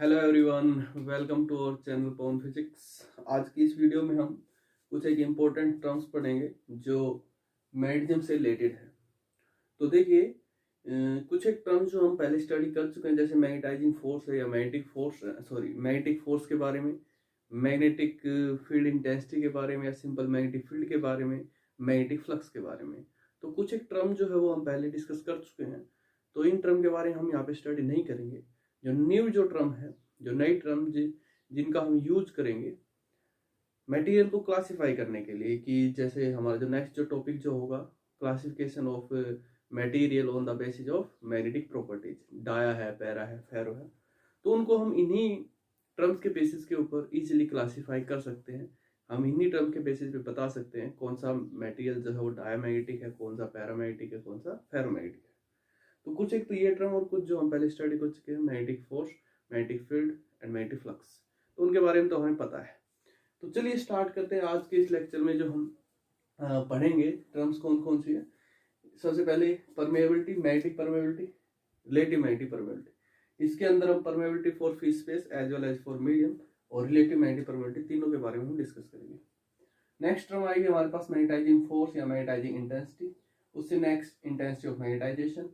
Hello everyone, welcome to our channel Pawan physics. आज की इस वीडियो में हम कुछ एक इम्पोर्टेंट टर्म्स पढ़ेंगे जो मैग्नेटिज्म से रिलेटेड है। तो देखिए, कुछ एक टर्म्स जो हम पहले स्टडी कर चुके हैं, जैसे मैग्नेटाइजिंग फोर्स है या मैग्नेटिक फोर्स के बारे में, मैग्नेटिक फील्ड इंटेंसिटी के बारे में, या सिंपल मैग्नेटिक फील्ड के बारे में, मैग्नेटिक फ्लक्स के बारे में। तो कुछ एक टर्म जो है वो हम पहले डिस्कस कर चुके हैं, तो इन टर्म के बारे में हम यहाँ पे स्टडी नहीं करेंगे। जो टर्म है, जो नई टर्म जिनका हम यूज करेंगे मटेरियल को क्लासिफाई करने के लिए, कि जैसे हमारा जो नेक्स्ट टॉपिक जो होगा, classification of material on the basis of magnetic properties, dia है, पैरा है, फेरो है, तो उनको हम इन्हीं टर्म्स के बेसिस के ऊपर इजीली क्लासिफाई कर सकते हैं। हम इन्हीं टर्म के बेसिस पे बता सकते हैं कौन सा मटेरियल जो है वो डायामैग्नेटिक है, कौन सा पैरामैग्नेटिक है, कौन सा फेरोमैग्नेटिक है। तो कुछ एक तो ये टर्म और कुछ जो हम पहले स्टडी कर चुके हैं, magnetic force, magnetic field and magnetic flux, तो उनके बारे में तो हमें पता है। तो चलिए स्टार्ट करते हैं। आज के इस लेक्चर में जो हम पढ़ेंगे टर्म्स कौन कौन सी है। सबसे पहले permeability, magnetic permeability, relative magnetic permeability. इसके अंदर हम permeability for free space as well as for medium और रिलेटिव मैग्नेटिक परमेबिलिटी, तीनों के बारे में हम डिस्कस करेंगे। नेक्स्ट टर्म आएगी हमारे पास मैग्नेटाइजिंग फोर्स या मैग्नेटाइजिंग इंटेंसिटी। उससे next intensity of magnetisation,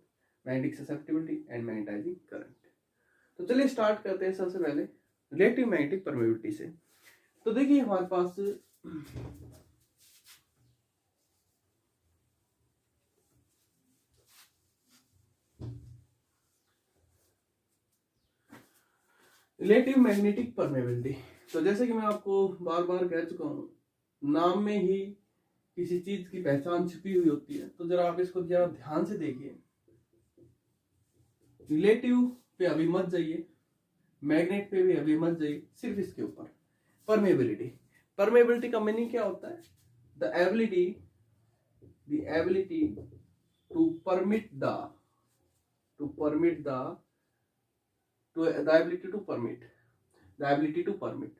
magnetic susceptibility and magnetising current. तो चलिए स्टार्ट करते हैं सबसे पहले रिलेटिव मैग्नेटिक परमेबिलिटी से। तो देखिए हमारे पास रिलेटिव मैग्नेटिक परमेबिलिटी, तो जैसे कि मैं आपको बार बार कह चुका हूं, नाम में ही किसी चीज की पहचान छिपी हुई होती है। तो जरा आप इसको जरा ध्यान से देखिए। रिलेटिव पे अभी मत जाइए, मैग्नेट पे भी अभी मत जाइए, सिर्फ इसके ऊपर परमेबिलिटी। परमेबिलिटी का मीनिंग क्या होता है? The ability to permit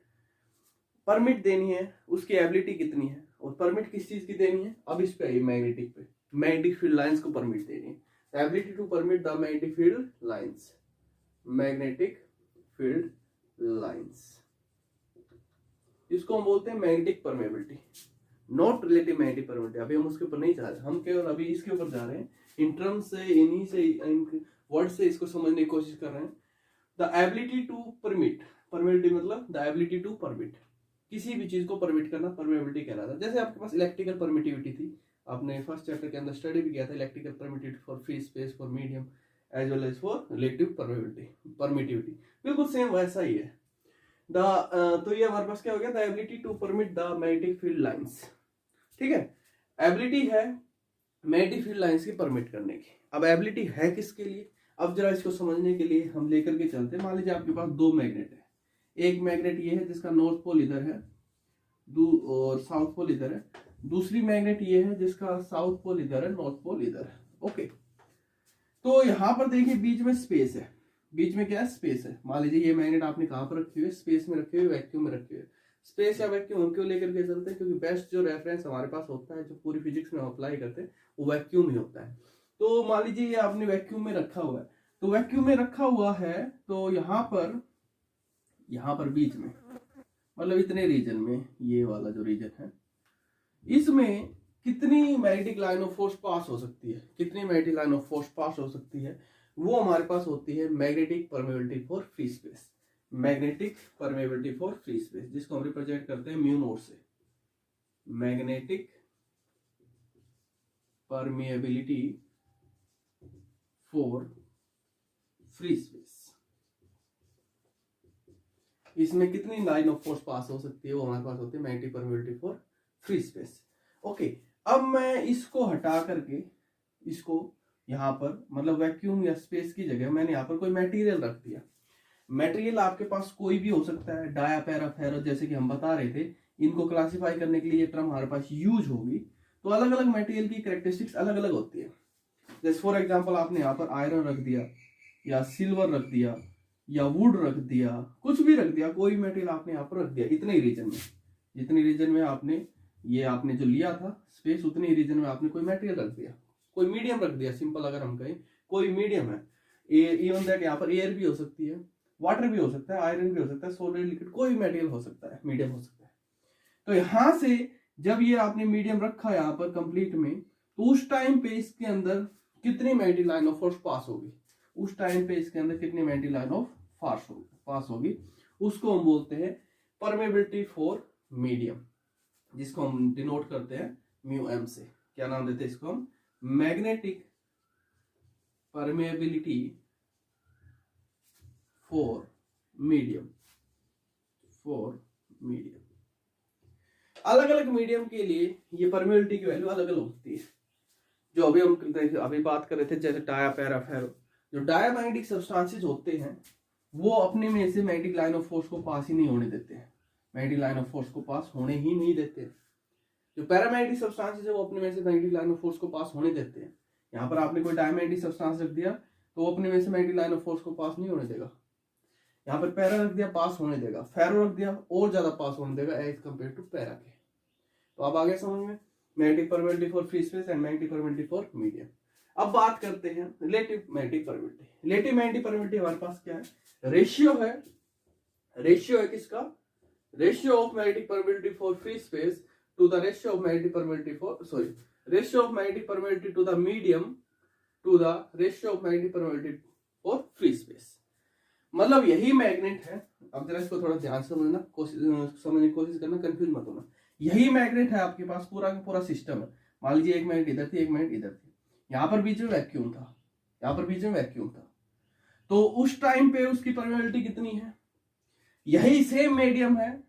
permit देनी है, उसकी एबिलिटी कितनी है, और परमिट किस चीज की देनी है? अब इस पे आइए, मैग्नेटिक पे, मैग्नेटिक फील्ड लाइंस को परमिट देनी है। Ability to permit the magnetic field lines, magnetic field lines, इसको हम बोलते हैं magnetic permeability, not relative magnetic permeability. अभी हम उसके ऊपर नहीं जा रहे, हम केवल अभी इसके ऊपर जा रहे हैं। इन टर्म्स से, इन्हीं से, इन वर्ड से इसको समझने की कोशिश कर रहे हैं। The ability to permit, permeability मतलब द एबिलिटी टू परमिट, किसी भी चीज को परमिट करना परमेबिलिटी कहलाता है। जैसे आपके पास इलेक्ट्रिकल परमिटिविटी थी, आपने फर्स्ट चैप्टर के अंदर स्टडी भी किया था, electrical permittivity for free space, for medium as well as for relative permittivity, बिल्कुल सेम वैसा ही है। तो ये हमारे पास क्या हो गया? The ability to permit the magnetic field lines. ठीक है, एबिलिटी है मैग्नेटिक फील्ड लाइंस की परमिट करने की। अब एबिलिटी है किसके लिए? अब जरा इसको समझने के लिए हम लेकर के चलते हैं। मान लीजिए आपके पास दो मैग्नेट है, एक मैग्नेट ये है जिसका नॉर्थ पोल इधर है और साउथ पोल इधर है, दूसरी मैग्नेट ये है जिसका साउथ पोल इधर है, नॉर्थ पोल इधर है। ओके, तो यहां पर देखिए बीच में स्पेस है। बीच में क्या है? स्पेस है। मान लीजिए ये मैग्नेट आपने कहां पर रखी हुई है? स्पेस में रखे हुए, वैक्यूम में रखे हुए। स्पेस या वैक्यूम हम क्यों लेकर के चलते हैं? क्योंकि बेस्ट जो रेफरेंस हमारे पास होता है, जो पूरी फिजिक्स में अप्लाई करते हैं, वो वैक्यूम ही होता है। तो मान लीजिए ये आपने वैक्यूम में रखा हुआ है, तो वैक्यूम में रखा हुआ है, तो यहाँ पर बीच में, मतलब इतने रीजन में, ये वाला जो रीजन है, इसमें कितनी magnetic line of force pass हो सकती है? कितनी magnetic line of force pass हो सकती है? वो हमारे पास होती है magnetic permeability for free space, magnetic permeability for free space, जिसको हम रिप्रेजेंट करते हैं म्यू नॉट से, magnetic permeability for free space. इसमें कितनी लाइन ऑफ फोर्स पास हो सकती है? वो हमारे पास होती है magnetic permeability for free space. Okay, अब मैं इसको हटा करके, इसको यहाँ पर, मतलब वैक्यूम या स्पेस की जगह मैंने यहाँ पर कोई मटेरियल रख दिया। मटेरियल आपके पास कोई भी हो सकता है, डाया, पैरा, फेरो, जैसे कि हम बता रहे थे। इनको क्लासिफाई करने के लिए ये टर्म हमारे पास यूज होगी। तो अलग अलग मटेरियल की कैरेक्टरिस्टिक्स अलग अलग होती है। जैसे फॉर एग्जाम्पल आपने यहाँ पर आयरन रख दिया, या सिल्वर रख दिया, या वुड रख दिया, कुछ भी रख दिया, कोई मटेरियल आपने यहाँ पर रख दिया। इतने ही रीजन में, जितनी रीजन में आपने जो लिया था स्पेस, उतनी ही रीजन में आपने कोई मटेरियल रख दिया, कोई मीडियम रख दिया। सिंपल अगर हम कहें कोई मीडियम है, इवन दैट यहाँ पर एयर भी हो सकती है, वाटर भी हो सकता है, आयरन भी हो सकता है, सॉलिड लिक्विड कोई भी मटेरियल हो सकता है, मीडियम हो सकता है। तो यहां से जब ये आपने मीडियम रखा यहाँ पर कंप्लीट में, तो उस टाइम पे इसके अंदर कितनी magnetic line of force pass होगी, उस टाइम पे इसके अंदर कितनी मैग्नेटिक लाइन ऑफ पास होगी, उसको हम बोलते हैं परमेबिलिटी फॉर मीडियम, जिसको हम डिनोट करते हैं म्यू एम से। क्या नाम देते हैं इसको हम? Magnetic permeability for medium. अलग अलग मीडियम के लिए ये परमेबिलिटी की वैल्यू अलग अलग होती है। जो अभी हम अभी बात कर रहे थे, जैसे टाया, पैरा, फेरो, जो डायमैग्नेटिक सब्सटेंसेस होते हैं वो अपने में से मैग्नेटिक लाइन ऑफ फोर्स को पास ही नहीं होने देते हैं, मैग्नेटिक लाइन ऑफ फोर्स को पास होने ही नहीं देते हैं। जो पैरामैग्नेटिक सब्सटेंसेस है वो अपने में से मैग्नेटिक लाइन ऑफ फोर्स को पास होने देते हैं। यहाँ पर आपने कोई डायमैग्नेटिक सब्सटेंस रख दिया तो वो अपने में से मैग्नेटिक लाइन ऑफ फोर्स को पास नहीं होने देगा। यहाँ पर पैरा रख दिया, पास होने देगा, फेरो रख दिया और ज्यादा पास होने देगा एज कम्पेयर टू पैरा के। तो अब आगे समझ में, magnetic permeability for free space and magnetic permeability for medium. अब बात करते हैं relative magnetic permeability. Relative magnetic permeability हमारे पास क्या है? रेशियो है किसका? Ratio of magnetic permeability for free space to the ratio of magnetic permeability for ratio of magnetic permeability to the medium to the ratio of magnetic permeability for free space. मतलब यही magnet है, अब जरा इसको थोड़ा ध्यान से समझने की कोशिश करना, कंफ्यूज मत होना। यही मैग्नेट है आपके पास, पूरा का पूरा सिस्टम है। मान लीजिए एक मैग्नेट इधर थी, एक मैग्नेट इधर थी, यहाँ पर बीच में वैक्यूम था, यहाँ पर बीच में वैक्यूम था, तो उस टाइम पे उसकी परमेबिलिटी कितनी है? यही सेम मीडियम है,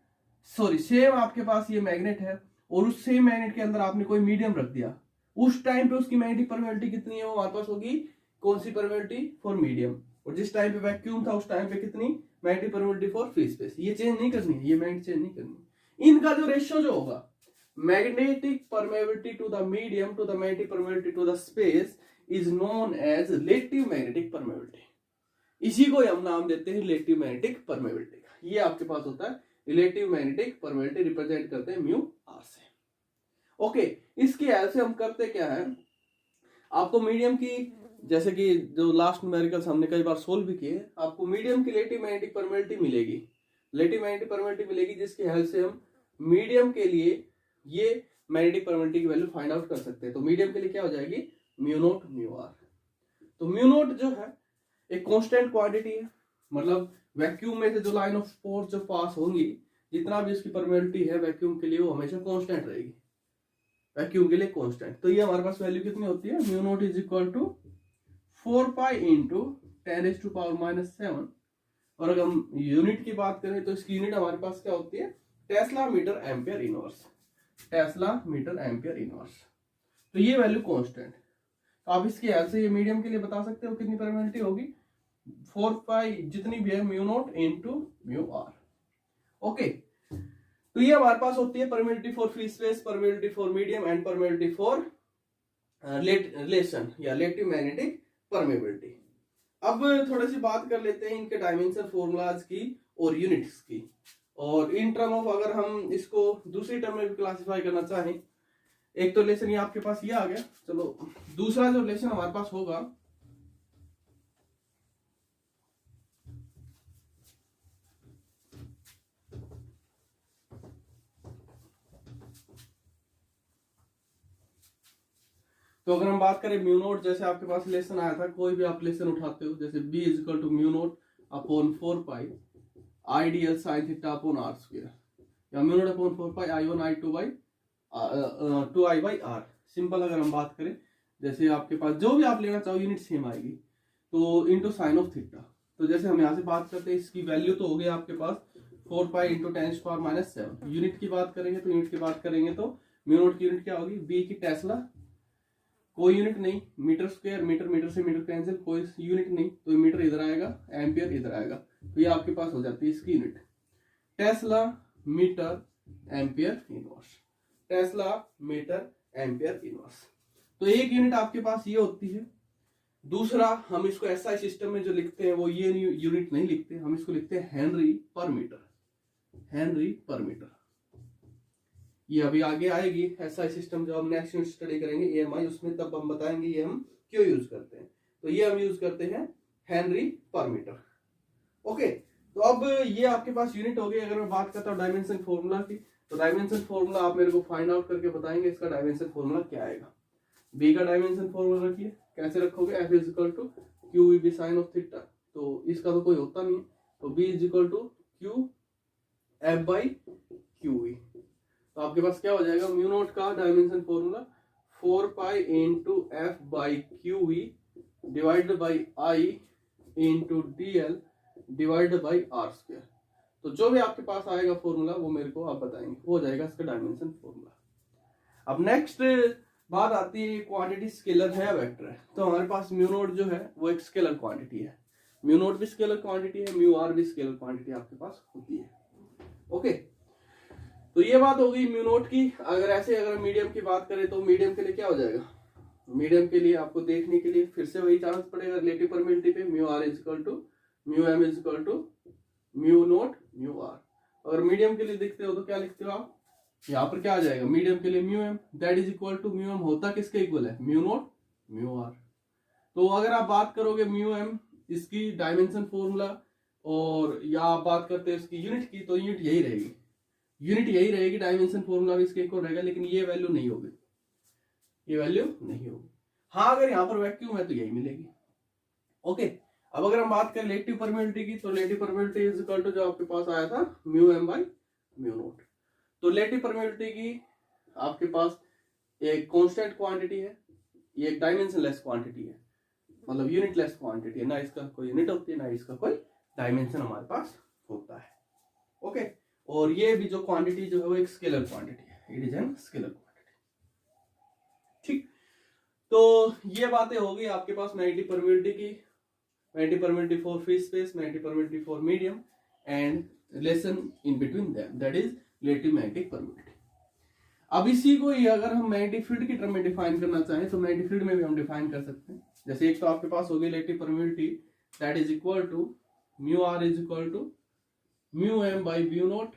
सेम आपके पास ये मैग्नेट है और उस सेम मैग्नेट के अंदर आपने कोई मीडियम रख दिया, उस टाइम पे उसकी मैग्नेटिक परमेबिलिटी कितनी है? वो हमारे पास होगी कौन सी परमेबिलिटी? For medium. और जिस टाइम पे वैक्यूम था उस टाइम पे कितनी? Magnetic permeability for free space. ये चेंज नहीं करनी है, ये मैग्नेट चेंज नहीं करनी। इनका जो रेशियो जो होगा, magnetic permeability to the medium to the magnetic permeability to the space is known as relative magnetic permeability. इसी को हम नाम देते हैं रिलेटिव मैग्नेटिक परमेबिलिटी का। ये आपके पास होता है रिलेटिव मैग्नेटिक परमेबिलिटी, रिप्रेजेंट करते हैं म्यू आर से। ओके, इसकी हेल्प से हम करते क्या है, आपको मीडियम की, जैसे कि जो लास्ट न्यूमेरिकल्स हमने कई बार सोल्व भी किए, आपको मीडियम की रिलेटिव मैग्नेटिक परमेबिलिटी मिलेगी, रिलेटिव मैग्नेटिक परमेबिलिटी मिलेगी, जिसकी हेल्प से हम मीडियम के लिए ये मैग्नेटिक परमेबिलिटी की वैल्यू फाइंड आउट कर सकते हैं। तो मीडियम के लिए क्या हो जाएगी? Mu naught mu R. तो म्यू नॉट जो है एक कांस्टेंट क्वांटिटी है, मतलब वैक्यूम में से जो लाइन ऑफ फोर्स जो पास होंगी, जितना भी उसकी परमेबिलिटी है वैक्यूम के लिए, वो हमेशा कांस्टेंट रहेगी, वैक्यूम के लिए कांस्टेंट। तो ये हमारे पास वैल्यू कितनी होती है? Mu naught is equal to 4 pi into 10⁻⁻⁷। और अगर हम यूनिट की बात करें तो इसकी यूनिट हमारे पास क्या होती है? Tesla metre ampere inverse, tesla metre ampere inverse. तो ये वैल्यू कांस्टेंट। तो आप इसकी हेल्प से ये मीडियम के लिए बता सकते हो कितनी परमेबिलिटी होगी? 4 पाई जितनी भी है mu naught into mu R. Okay, तो ये हमारे पास होती है permeability for free space, permeability for medium and permeability for relation या रिलेटिव मैग्नेटिक परमेबिलिटी। अब थोड़ी सी बात कर लेते हैं इनके डायमेंशन फॉर्मूलाज की और यूनिट्स की। और इन टर्म ऑफ अगर हम इसको दूसरी टर्म में भी क्लासिफाई करना चाहें, एक तो रिलेशन ये आपके पास ये आ गया। चलो दूसरा जो रिलेशन हमारे पास होगा, तो अगर हम बात करें म्यू नोट, जैसे आपके पास रिलेशन आया था, कोई भी आप रिलेशन उठाते हो, जैसे b is equal to mu naught upon 4 pi I dl sine theta upon R square, या mu naught upon 4 pi i1 i2 by 2i by R. Simple अगर हम बात करें, जैसे आपके पास जो भी आप लेना चाहो यूनिट सेम आएगी, तो इंटू साइन ऑफ थीटा। तो जैसे हम यहाँ से बात करते हैं, इसकी वैल्यू तो हो गई आपके पास 4 पाई इंटू 10⁻⁷। यूनिट की बात करेंगे तो म्यू नोट की यूनिट क्या होगी? बी की टेस्ला, कोई यूनिट नहीं, मीटर स्क्वायर, मीटर से मीटर कैंसिल, कोई यूनिट नहीं, तो मीटर इधर आएगा, एम्पियर इधर आएगा, तो ये आपके पास हो जाती है इसकी unit tesla metre ampere inverse, tesla metre ampere inverse. तो एक यूनिट आपके पास ये होती है। दूसरा, हम इसको एसआई सिस्टम में जो लिखते हैं वो ये यूनिट नहीं लिखते, हम इसको लिखते हैं हेनरी पर मीटर, हेनरी पर मीटर। ये अभी आगे आएगी एसआई सिस्टम, जो हम नेक्स्ट यूनिट स्टडी करेंगे एएमआई, उसमें तब हम बताएंगे ये हम क्यों यूज करते हैं। तो ये हम यूज करते हैं हेनरी पर मीटर। ओके, तो अब ये आपके पास यूनिट हो गई। अगर मैं बात करता हूँ डायमेंशन फॉर्मूला की, तो डायमेंशन फॉर्मूला आप मेरे को फाइंड आउट करके बताएंगे इसका डायमेंशन फॉर्मूला क्या आएगा। बी का डायमेंशन फॉर्मूला रखिए, कैसे रखोगे, F is equal to Q B sine of theta, तो इसका तो कोई होता नहीं है, तो B is equal to Q F by Q E. तो आपके पास क्या हो जाएगा, म्यू नोट का dimension formula 4 pi into F by Q E divided by I into D L divided by R square. तो जो भी आपके पास आएगा फॉर्मूला वो मेरे को आप बताएंगे, हो जाएगा इसका डायमेंशन फॉर्मूला। अब नेक्स्ट बात आती है, क्वांटिटी स्केलर है या वेक्टर है। तो हमारे पास म्यू नोट जो है वो एक स्केलर क्वांटिटी है, म्यू नोट भी स्केलर क्वांटिटी है, म्यू आर भी स्केलर क्वांटिटी आपके पास होती है। ओके, तो ये बात हो गई म्यू नोट की। अगर मीडियम की बात करें तो मीडियम के लिए क्या हो जाएगा, मीडियम के लिए आपको देखने के लिए फिर से वही चांस पड़ेगा रिलेटिव परमिटिविटी पे, mu R is equal to mu M is equal to mu naught mu R. अगर मीडियम के लिए देखते हो तो क्या लिखते हो आप, यहाँ पर क्या आ जाएगा, मीडियम के लिए mu M that is equal to mu M होता किसके इक्वल है, म्यू नोट म्यू आर। तो अगर आप बात करोगे म्यू एम इसकी डायमेंशन फॉर्मूला, और या आप बात करते हैं इसकी यूनिट की, तो यूनिट यही रहेगी, यूनिट यही रहेगी, डायमेंशन फॉर्मूला भी इसके इक्वल रहेगा, लेकिन ये वैल्यू नहीं होगी, ये वैल्यू नहीं होगी। हाँ, अगर यहाँ पर वैक्यूम है तो यही मिलेगी। ओके, अब अगर हम बात करें रिलेटिव परमिटिविटी की, तो relative permittivity is equal to जो आपके पास आया था mu M by mu naught. तो रिलेटिव परमिटिविटी की आपके पास एक कांस्टेंट क्वांटिटी है, ये एक डायमेंशनलेस क्वांटिटी है, मतलब यूनिटलेस क्वांटिटी है, ना इसका कोई यूनिट होती है ना इसका कोई डायमेंशन हमारे पास होता है। ओके, और ये भी जो क्वांटिटी जो है वो एक स्केलर क्वांटिटी है, it is an scalar quantity. ठीक, तो ये बातें हो गई आपके पास मैग्नेटिक परमिटिविटी की, magnetic permittivity for free space, magnetic permittivity for medium, and relation in between them that is relative magnetic permittivity. अब इसी को ही अगर हम मैग्नेटिक फील्ड की टर्म में डिफाइन करना चाहें तो मैग्नेटिक फील्ड में भी हम डिफाइन कर सकते हैं। जैसे एक तो आपके पास हो गई relative permittivity that is equal to mu R is equal to mu M by mu naught,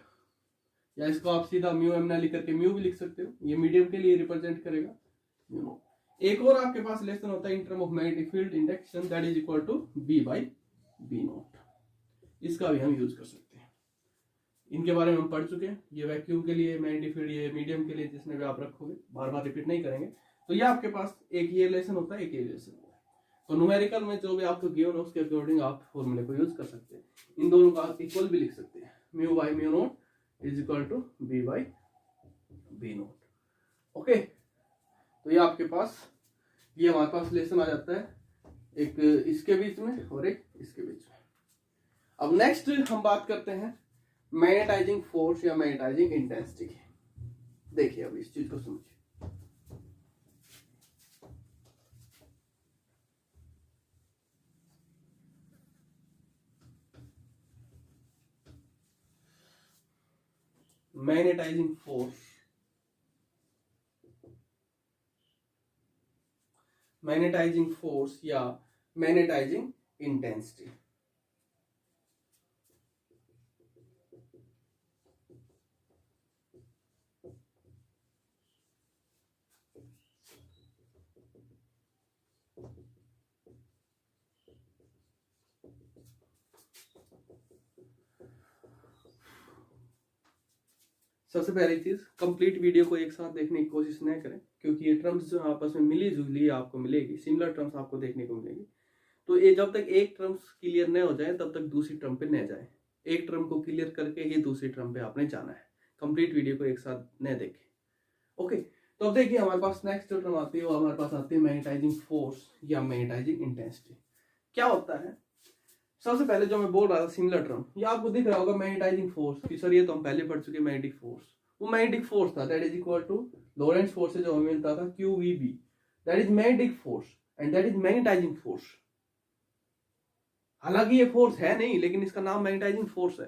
या इसको आप सीधा म्यू एम ना लिख करके म्यू भी लिख सकते हो, ये मीडियम के लिए रिप्रेजेंट करेगा म्यू नोट। एक और आपके पास रिलेशन होता है in term of magnetic field induction that is equal to B by B naught, इसका भी हम यूज कर सकते हैं। इनके बारे में हम पढ़ चुके हैं, ये वैक्यूम के लिए मैग्नेटिक फील्ड, ये मीडियम के लिए, जिसमें भी आप रखोगे, बार बार रिपीट नहीं करेंगे। तो ये आपके पास एक ये रिलेशन होता है, एक ये रिलेशन होता है। तो न्यूमेरिकल में जो भी आपको गिवन है उसके अकॉर्डिंग आप फॉर्मूले को यूज कर सकते हैं। इन दोनों का आप इक्वल भी लिख सकते हैं, mu by mu naught is equal to B by B naught. Okay, तो ये आपके पास, ये हमारे पास रिलेशन आ जाता है, एक इसके बीच में और एक इसके बीच में। अब नेक्स्ट हम बात करते हैं मैग्नेटाइजिंग फोर्स या मैग्नेटाइजिंग इंटेंसिटी की। देखिए अब इस चीज को समझिए, मैग्नेटाइजिंग फोर्स, मैग्नेटाइजिंग फोर्स या मैग्नेटाइजिंग इंटेंसिटी। सबसे पहली चीज, कंप्लीट वीडियो को एक साथ देखने की कोशिश न करें, क्योंकि ये टर्म्स जो आपस में मिली जुली आपको मिलेगी, सिमिलर टर्म्स आपको देखने को मिलेगी। तो ये जब तक एक टर्म्स क्लियर न हो जाए तब तक दूसरी टर्म पे न जाए, एक टर्म को क्लियर करके ही दूसरी टर्म पे आपने जाना है। कंप्लीट वीडियो को एक साथ न देखें। ओके, तो अब देखिए हमारे पास नेक्स्ट जो टर्म आती है वो हमारे पास आती है मैग्नेटाइजिंग फोर्स या मैग्नेटाइजिंग इंटेंसिटी। क्या होता है, सबसे पहले जो मैं बोल रहा था सिमिलर टर्म, ये आपको दिख रहा होगा मैग्नेटाइजिंग फोर्स की, सर ये तो हम पहले पढ़ चुके मैग्नेटिक फोर्स। वो मैग्नेटिक फोर्स था that is equal to Lorentz force से जो हमें मिलता था QVB, that is magnetic force and that is magnetising force. हालांकि ये फोर्स है नहीं, लेकिन इसका नाम मैग्नेटाइजिंग फोर्स है,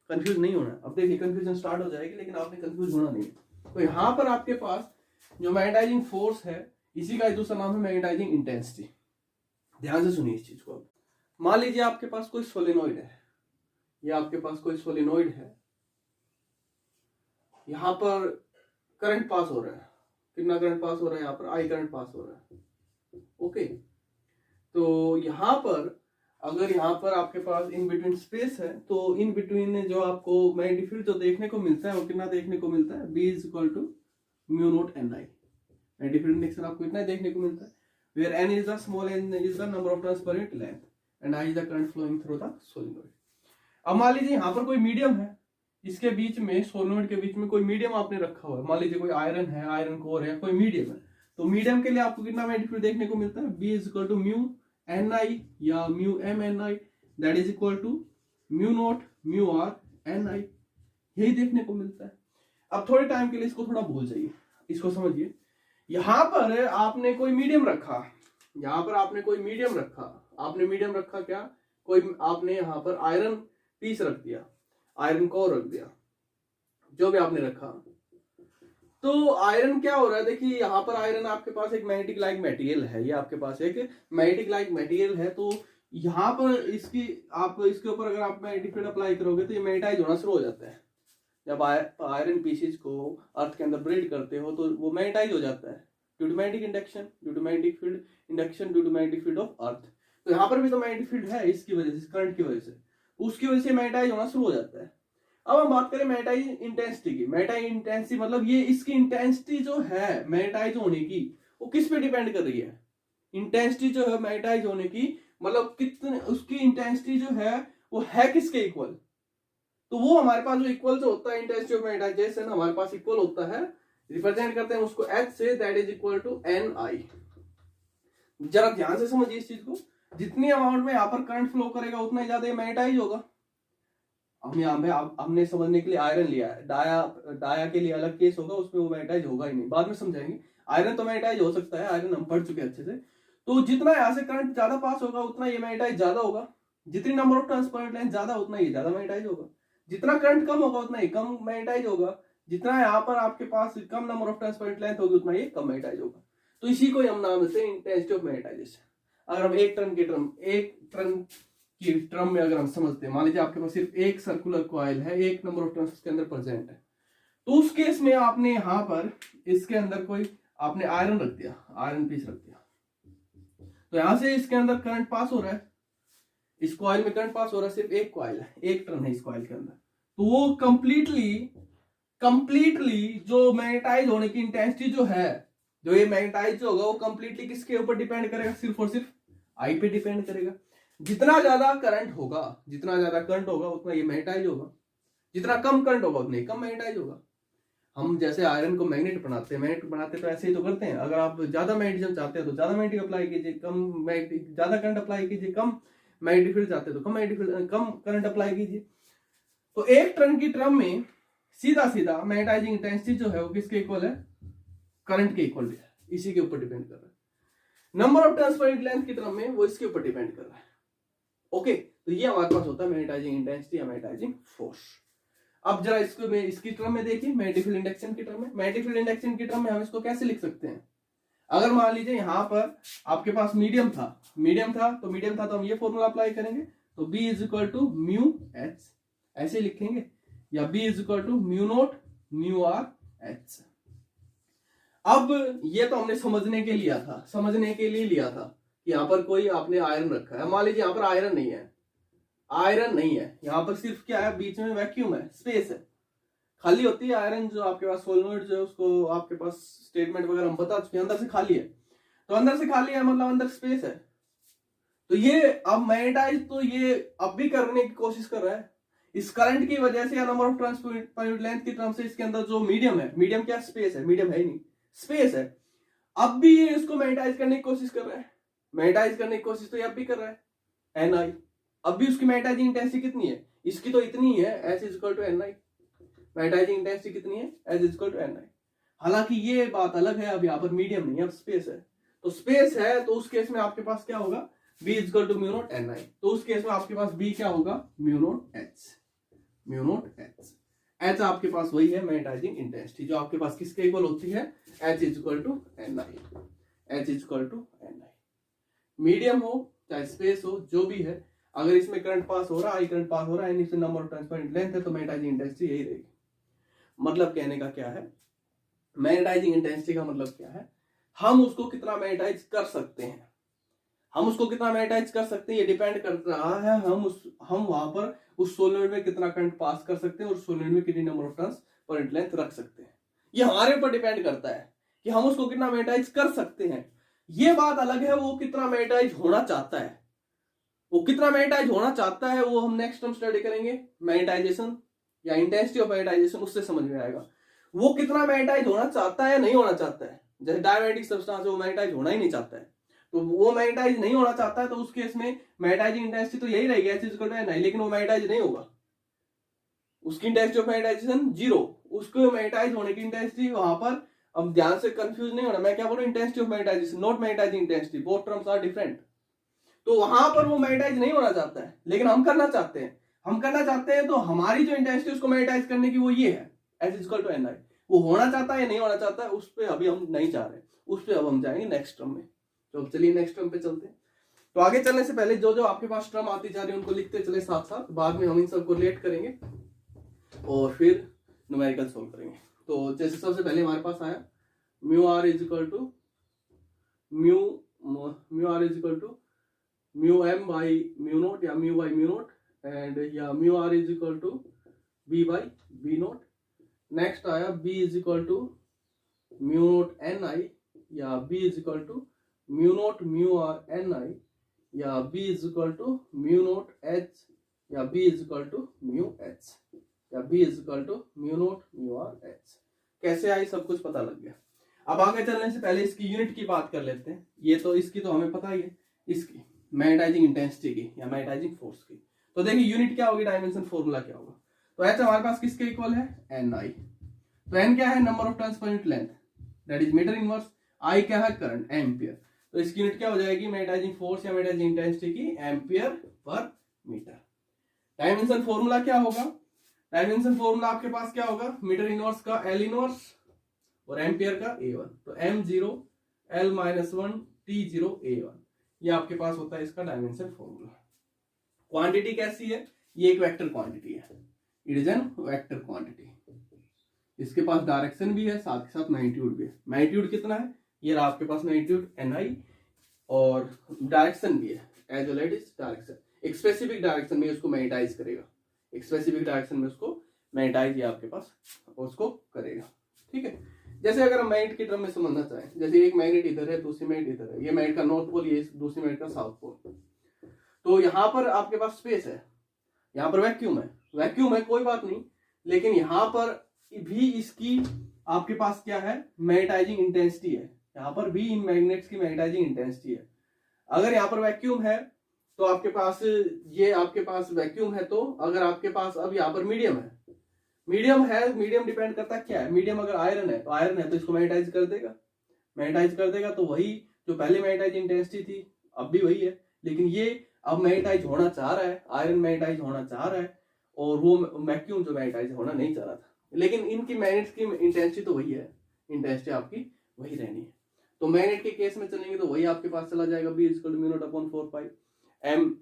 कंफ्यूज नहीं होना। अब देखिए कंफ्यूजन स्टार्ट हो जाएगी, लेकिन आपने कंफ्यूज होना नहीं। तो यहाँ पर आपके पास जो मैग्नेटाइजिंग फोर्स है, इसी का दूसरा नाम है मैग्नेटाइजिंग इंटेंसिटी। ध्यान से सुनिए इस चीज को। मान लीजिए आपके पास कोई सोलेनोइड है, ये आपके पास कोई सोलेनोइड है, यहां पर करंट पास हो रहा है, कितना करंट पास हो रहा है, यहाँ पर I करंट पास हो रहा है। ओके, तो यहां पर अगर यहाँ पर आपके पास इन बिटवीन स्पेस है तो इन बिटवीन जो आपको मैग्नेटिक फील्ड जो देखने को मिलता है वो कितना देखने को मिलता है, B is equal to mu naught N I. Magnetic field index आपको इतना देखने को मिलता है, where n is the small n is the number of turns per unit length and I is the current flowing through the solenoid. अब मान लीजिए यहाँ पर कोई मीडियम है, इसके बीच में सोलेनोइड के बीच में कोई मीडियम आपने रखा हुआ है, मान लीजिए कोई आयरन है, आयरन कोर है, कोई मीडियम है, तो मीडियम के लिए आपको कितना मैग्नेटिक फील्ड देखने को मिलता है, B is equal to mu N I या mu M N I, that is equal to mu naught mu R N I, यही देखने को मिलता है। अब थोड़े टाइम के लिए इसको थोड़ा भूल जाइए, इसको समझिए। यहां पर आपने कोई मीडियम रखा, यहां पर आपने कोई मीडियम रखा, आपने मीडियम रखा क्या, कोई आपने यहां पर आयरन पीस रख दिया, आयरन कोर रख दिया, जो भी आपने रखा, तो आयरन क्या हो रहा है, देखिए यहाँ पर आयरन आपके पास एक मैग्नेटिक लाइक मटेरियल है, ये आपके पास एक मैग्नेटिक लाइक मटेरियल है, तो यहाँ पर इसकी आप इसके ऊपर अगर आप मैग्नेटिक फील्ड अप्लाई करोगे तो ये मैग्नेटाइज होना शुरू हो जाता है। जब आयरन पीसेज को अर्थ के अंदर ब्रेड करते हो तो वो मैग्नेटाइज हो जाता है due to magnetic induction, due to magnetic field induction, due to magnetic field of earth. तो यहाँ पर भी तो मैग्नेटिक फील्ड है इसकी वजह से, करंट की वजह से, उसकी वजह से मैग्नेटाइज होना शुरू हो जाता है। अब हम बात करें मैग्नेटाइज इंटेंसिटी की। मैग्नेटाइज इंटेंसिटी मतलब ये इसकी इंटेंसिटी जो है मैग्नेटाइज होने की वो किस पे डिपेंड कर रही है, इंटेंसिटी जो है मैग्नेटाइज होने की मतलब कितने, उसकी इंटेंसिटी जो है वो है किसके इक्वल, तो वो हमारे पास जो इक्वल जो होता है इंटेंसिटी ऑफ मैग्नेटाइजेशन हमारे पास इक्वल होता है, रिप्रेजेंट करते हैं उसको H से, that is equal to N I. जरा ध्यान से समझिए इस चीज को, जितनी अमाउंट में यहाँ पर करंट फ्लो करेगा उतना ही ज्यादा मैग्नेटाइज होगा। हम यहाँ पे हमने समझने के लिए आयरन लिया है, डाया के लिए अलग केस होगा, उसमें वो मैग्नेटाइज होगा ही नहीं, बाद में समझाएंगे। आयरन तो मैग्नेटाइज हो सकता है, आयरन हम पढ़ चुके हैं अच्छे से। तो जितना यहाँ से करंट ज्यादा पास होगा उतना ये मैग्नेटाइज ज्यादा होगा, जितनी number of turns per unit length ज्यादा उतना ये ज्यादा मैग्नेटाइज होगा, जितना करंट कम होगा उतना ये कम मैग्नेटाइज होगा, जितना यहाँ पर आपके पास कम number of turns per unit length होगी उतना ये कम मैग्नेटाइज होगा। तो इसी को हम नाम देते हैं इंटेंसिटी ऑफ मैग्नेटाइजेशन। अगर हम एक टर्न की टर्म में अगर हम समझते हैं, मान लीजिए आपके पास सिर्फ एक सर्कुलर कॉइल है, एक नंबर ऑफ टर्न्स उसके अंदर प्रेजेंट है, तो उस केस में आपने यहाँ पर इसके अंदर कोई आपने आयरन रख दिया, आयरन पीस रख दिया, तो यहां से इसके अंदर करंट पास हो रहा है, इस कॉइल में करंट पास हो रहा है, सिर्फ एक कॉइल है, एक टर्न है इस कॉइल के अंदर, तो वो कंप्लीटली जो मैग्नेटाइज होने की इंटेंसिटी जो है, जो ये मैग्नेटाइज होगा वो कंप्लीटली किसके ऊपर डिपेंड करेगा, सिर्फ और सिर्फ आई पे डिपेंड करेगा। जितना ज्यादा करंट होगा, जितना ज्यादा करंट होगा उतना ये मैग्नेटाइज होगा, जितना कम करंट होगा उतना ही कम मैग्नेटाइज होगा। हम जैसे आयरन को मैग्नेट बनाते हैं, मैग्नेट बनाते तो ऐसे ही तो करते हैं, अगर आप ज्यादा मैग्नेटिज्म चाहते हैं तो ज्यादा मैग्नेटिक अप्लाई कीजिए, कम ज्यादा करंट अप्लाई कीजिए, कम मैग्नेटिक फील्ड चाहते हैं तो कम करंट अप्लाई कीजिए। तो एक टर्न की टर्म में सीधा सीधा मैग्नेटाइजिंग इंटेंसिटी जो है वो किसके इक्वल है, करंट के इक्वल है, इसी के ऊपर डिपेंड कर रहा है। Number of turns per unit length की टर्म में वो इसके ऊपर डिपेंड कर रहा है। ओके, तो ये हमारे पास होता है मैग्नेटाइजिंग इंटेंसिटी या मैग्नेटाइजिंग फोर्स। अब जरा इसको में इसकी टर्म में देखिए, मैग्नेटिक फील्ड इंडक्शन की टर्म में, मैग्नेटिक फील्ड इंडक्शन की टर्म में हम इसको कैसे लिख सकते हैं, अगर मान लीजिए यहाँ पर आपके पास मीडियम था तो हम ये फॉर्मूला अप्लाई करेंगे, तो B is equal to mu H ऐसे लिखेंगे, या B is equal to mu naught mu R H। अब ये तो हमने समझने के लिए लिया था कि यहाँ पर कोई आपने आयरन रखा है, मान लीजिए यहाँ पर आयरन नहीं है, यहाँ पर सिर्फ क्या है, बीच में वैक्यूम है, स्पेस है, खाली होती है आयरन, जो आपके पास सोलेनोइड जो है उसको आपके पास स्टेटमेंट वगैरह हम बता चुके हैं, अंदर से खाली है, तो अंदर से खाली है मतलब अंदर स्पेस है। तो ये अब मैग्नेटाइज तो ये अब भी करने की कोशिश कर रहा है, इस करंट की वजह से या number of turns per unit length की टर्म से इसके अंदर जो मीडियम है, मीडियम क्या स्पेस है, मीडियम है ही नहीं, स्पेस है, अब भी ये इसको मैग्नेटाइज करने की कोशिश कर रहा है, मैग्नेटाइज करने की कोशिश तो ये अब भी कर रहा है, एन आई। अब भी उसकी मैग्नेटाइजिंग इंटेंसिटी कितनी है, इसकी तो इतनी है, H is equal to N I, magnetising intensity कितनी है, H is equal to N I. हालांकि ये बात अलग है, अब यहाँ पर मीडियम नहीं है, अब स्पेस है, तो स्पेस है तो उस केस में आपके पास क्या होगा, B is equal to mu naught N I, तो उस केस में आपके पास B क्या होगा, म्यू नॉट एच। एच आपके पास वही है मैग्नेटाइजिंग इंटेंसिटी जो आपके पास किसके इक्वल होती है, H is equal to N I. Medium हो चाहे स्पेस हो जो भी है, अगर इसमें करंट पास हो रहा है, करंट पास हो रहा है, इसमें number of turns per unit length है, तो मैग्नेटाइजिंग इंटेंसिटी यही रहेगी। मतलब कहने का क्या है, मैग्नेटाइजिंग इंटेंसिटी का मतलब क्या है, हम उसको कितना मैग्नेटाइज कर सकते हैं, हम उसको कितना मैग्नेटाइज कर सकते हैं ये डिपेंड कर रहा है हम वहां पर उस सोलेनोइड में कितना करंट पास कर सकते हैं और सोलेनोइड में कितनी number of turns per unit length रख सकते हैं। ये हमारे ऊपर डिपेंड करता है कि हम उसको कितना मैग्नेटाइज कर सकते हैं। ये बात अलग है वो कितना मैग्नेटाइज होना चाहता है, वो कितना मैग्नेटाइज होना चाहता है वो हम नेक्स्ट टाइम स्टडी करेंगे। मैग्नेटाइजेशन या इंटेंसिटी ऑफ मैग्नेटाइजेशन उससे समझ में आएगा वो कितना मैग्नेटाइज होना चाहता है नहीं होना चाहता है। जैसे डायमैग्नेटिक सब्सटेंस है वो मैग्नेटाइज होना ही नहीं चाहता है, तो वो मैग्नेटाइज नहीं होना चाहता है तो उस केस में मैग्नेटाइजिंग इंटेंसिटी तो यही रहेगी H = Ni, लेकिन वो मैग्नेटाइज नहीं होगा, उसकी इंटेंसिटी ऑफ मैग्नेटाइजेशन 0, उसको मैग्नेटाइज होने की इंटेंसिटी वहां पर। अब ध्यान से कंफ्यूज नहीं होना, मैं क्या बोल रहा हूं intensity of magnetization not magnetizing intensity, both terms are different. तो वहां पर वो मैग्नेटाइज नहीं होना चाहता है लेकिन हम करना चाहते हैं, तो हमारी जो इंटेंसिटी उसको मैग्नेटाइज करने की वो ये है H = Ni। वो होना चाहता है या नहीं होना चाहता है उस पर अभी हम नहीं जा रहे, उस पर अब हम जाएंगे नेक्स्ट टर्म में। तो अब चलिए नेक्स्ट टर्म पे चलते हैं। तो आगे चलने से पहले जो जो आपके पास टर्म आती जा रही है उनको लिखते चले साथ साथ, बाद में हम इन सबको रिलेट करेंगे और फिर न्यूमेरिकल सोल्व करेंगे। तो जैसे सबसे पहले हमारे पास आया mu R is equal to mu M by mu naught या mu by mu naught and या mu R is equal to B by B naught. Next आया B is equal to mu naught N I या B is equal to mu naught mu R N I या B is equal to mu naught H या B is equal to mu H या B is equal to mu naught mu R H. कैसे आई सब कुछ पता लग गया। अब आगे चलने से पहले इसकी यूनिट की बात कर लेते हैं। ये तो इसकी तो हमें पता ही है, इसकी मैग्नेटाइजिंग इंटेंसिटी की या मैग्नेटाइजिंग फोर्स की। तो देखिए यूनिट क्या होगी, डायमेंशन फॉर्मूला क्या होगा। तो एच हमारे पास किसके इक्वल है एन आई। तो एन क्या है number of turns per unit length that is metre inverse, I क्या है करंट एम्पियर। तो इसकी यूनिट क्या हो जाएगी मैग्नेटाइजिंग फोर्स या मैग्नेटाइजिंग इंटेंसिटी की ampere per metre. Dimension formula क्या होगा, डायमेंशन फॉर्मूला आपके पास क्या होगा मीटर इनवर्स का एल इनवर्स और एम्पियर का A1। तो m0 L-1 T0 A1 ये आपके पास होता है इसका डायमेंशन फॉर्मूला। क्वांटिटी कैसी है, ये एक वेक्टर क्वांटिटी है, it is an vector quantity. इसके पास डायरेक्शन भी है साथ के साथ मैग्नीट्यूड भी है। मैग्नीट्यूड कितना है, ये रहा आपके पास मैग्नीट्यूड Ni और डायरेक्शन भी है एज वेल एज डायरेक्शन। एक स्पेसिफिक डायरेक्शन में उसको मैग्नेटाइज करेगा, एक स्पेसिफिक डायरेक्शन में उसको मैग्नेटाइज ये आपके पास उसको करेगा। ठीक है, जैसे अगर हम मैग्नेट की टर्म में समझना चाहें, जैसे एक मैग्नेट इधर है दूसरी मैग्नेट इधर है, ये मैग्नेट का नॉर्थ पोल ये दूसरी मैग्नेट का साउथ पोल। तो यहाँ पर आपके पास स्पेस है, यहाँ पर वैक्यूम है कोई बात नहीं, लेकिन यहाँ पर भी इसकी आपके पास क्या है मैग्नेटाइजिंग इंटेंसिटी है, यहाँ पर भी इन मैग्नेट्स की मैग्नेटाइजिंग इंटेंसिटी है। अगर यहाँ पर वैक्यूम है तो आपके पास ये आपके पास वैक्यूम है, तो अगर आपके पास अब यहाँ पर मीडियम है, मीडियम डिपेंड करता है क्या है, मीडियम अगर आयरन है तो इसको मैग्नेटाइज कर देगा, तो वही जो पहले मैग्नेटाइज इंटेंसिटी थी अब भी वही है, लेकिन ये अब मैग्नेटाइज होना चाह रहा है, आयरन मैग्नेटाइज होना चाह रहा है और वो वैक्यूम जो मैग्नेटाइज होना नहीं चाह रहा था, लेकिन इनकी मैग्नेट्स की इंटेंसिटी तो वही है, इंटेंसिटी आपकी वही रहनी है। तो मैग्नेट के केस में चलेंगे तो वही आपके पास चला जाएगा B = μ0/4 m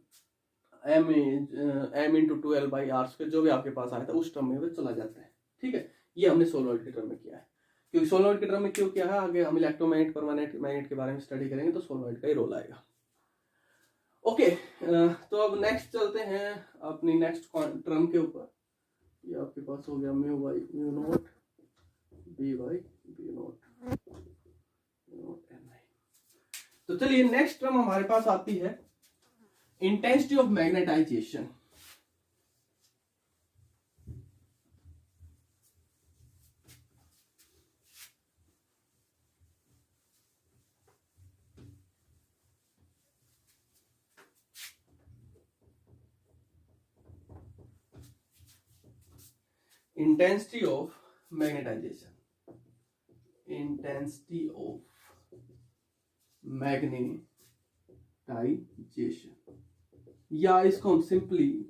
into 2L/r², जो भी आपके पास आया था उस टर्म में चला जाता है। ठीक है, ये हमने सोलेनोइड के टर्म में किया है, क्योंकि सोलेनोइड के टर्म में क्यों किया है, आगे हम इलेक्ट्रोमैग्नेट परमानेंट मैग्नेट के बारे में स्टडी करेंगे तो सोलेनोइड का ही रोल आएगा। ओके, तो अब नेक्स्ट चलते हैं अपनी नेक्स्ट टर्म के ऊपर। ये आपके पास हो गया μ/μ0 B/B0 Ni। तो चलिए नेक्स्ट टर्म हमारे पास आती है intensity of magnetisation. Intensity of magnetisation, या इसको हम सिंपली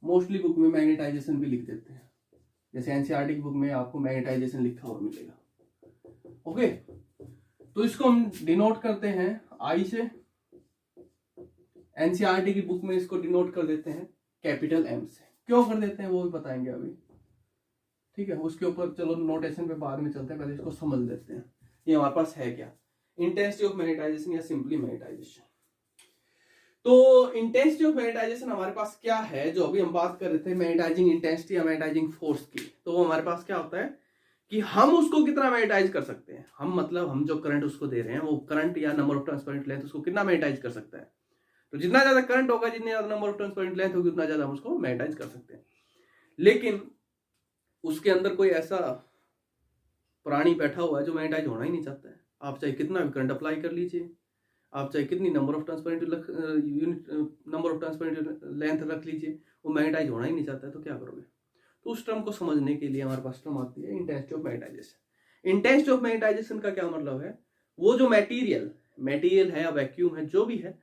मोस्टली बुक में मैग्नेटाइजेशन भी लिख देते हैं, जैसे एनसीईआरटी की बुक में आपको मैग्नेटाइजेशन लिखा हुआ मिलेगा। ओके, तो इसको हम डिनोट करते हैं आई से, एनसीईआरटी की बुक में इसको डिनोट कर देते हैं कैपिटल M से। क्यों कर देते हैं वो भी बताएंगे अभी, ठीक है, उसके ऊपर चलो नोटेशन पे बाद में चलते हैं, पहले इसको समझ लेते हैं ये हमारे पास है क्या, इंटेंसिटी ऑफ मैग्नेटाइजेशन या सिंपली मैग्नेटाइजेशन। तो इंटेंसिटी ऑफ मैग्नेटाइजेशन हमारे पास क्या है, जो अभी हम बात कर रहे थे मैग्नेटाइजिंग इंटेंसिटी या मैग्नेटाइजिंग फोर्स की, तो वो हमारे पास क्या होता है कि हम उसको कितना मैग्नेटाइज कर सकते हैं। हम जो करंट उसको दे रहे हैं, वो करंट या नंबर ऑफ ट्रांसपेरेंट लेंथ उसको कितना मैग्नेटाइज कर सकता है। तो जितना ज्यादा करंट होगा, जितनी ज्यादा नंबर ऑफ ट्रांसपेरेंट लेंथ होगी, उतना ज्यादा हम उसको मैग्नेटाइज कर सकते हैं। लेकिन उसके अंदर कोई ऐसा प्राणी बैठा हुआ है जो मैग्नेटाइज होना ही नहीं चाहता है। आप चाहे कितना भी करंट अप्लाई कर लीजिए, आप चाहे कितनी नंबर ऑफ ट्रांसपेरेंट लेंथ रख लीजिए, वो मैग्नेटाइज होना ही नहीं चाहता है। तो क्या करोगे? तो उस टर्म को समझने के लिए हमारे पास टर्म आती है intensity of magnetisation. Intensity of magnetisation का क्या मतलब है? वो जो मटेरियल है या वैक्यूम है, जो भी है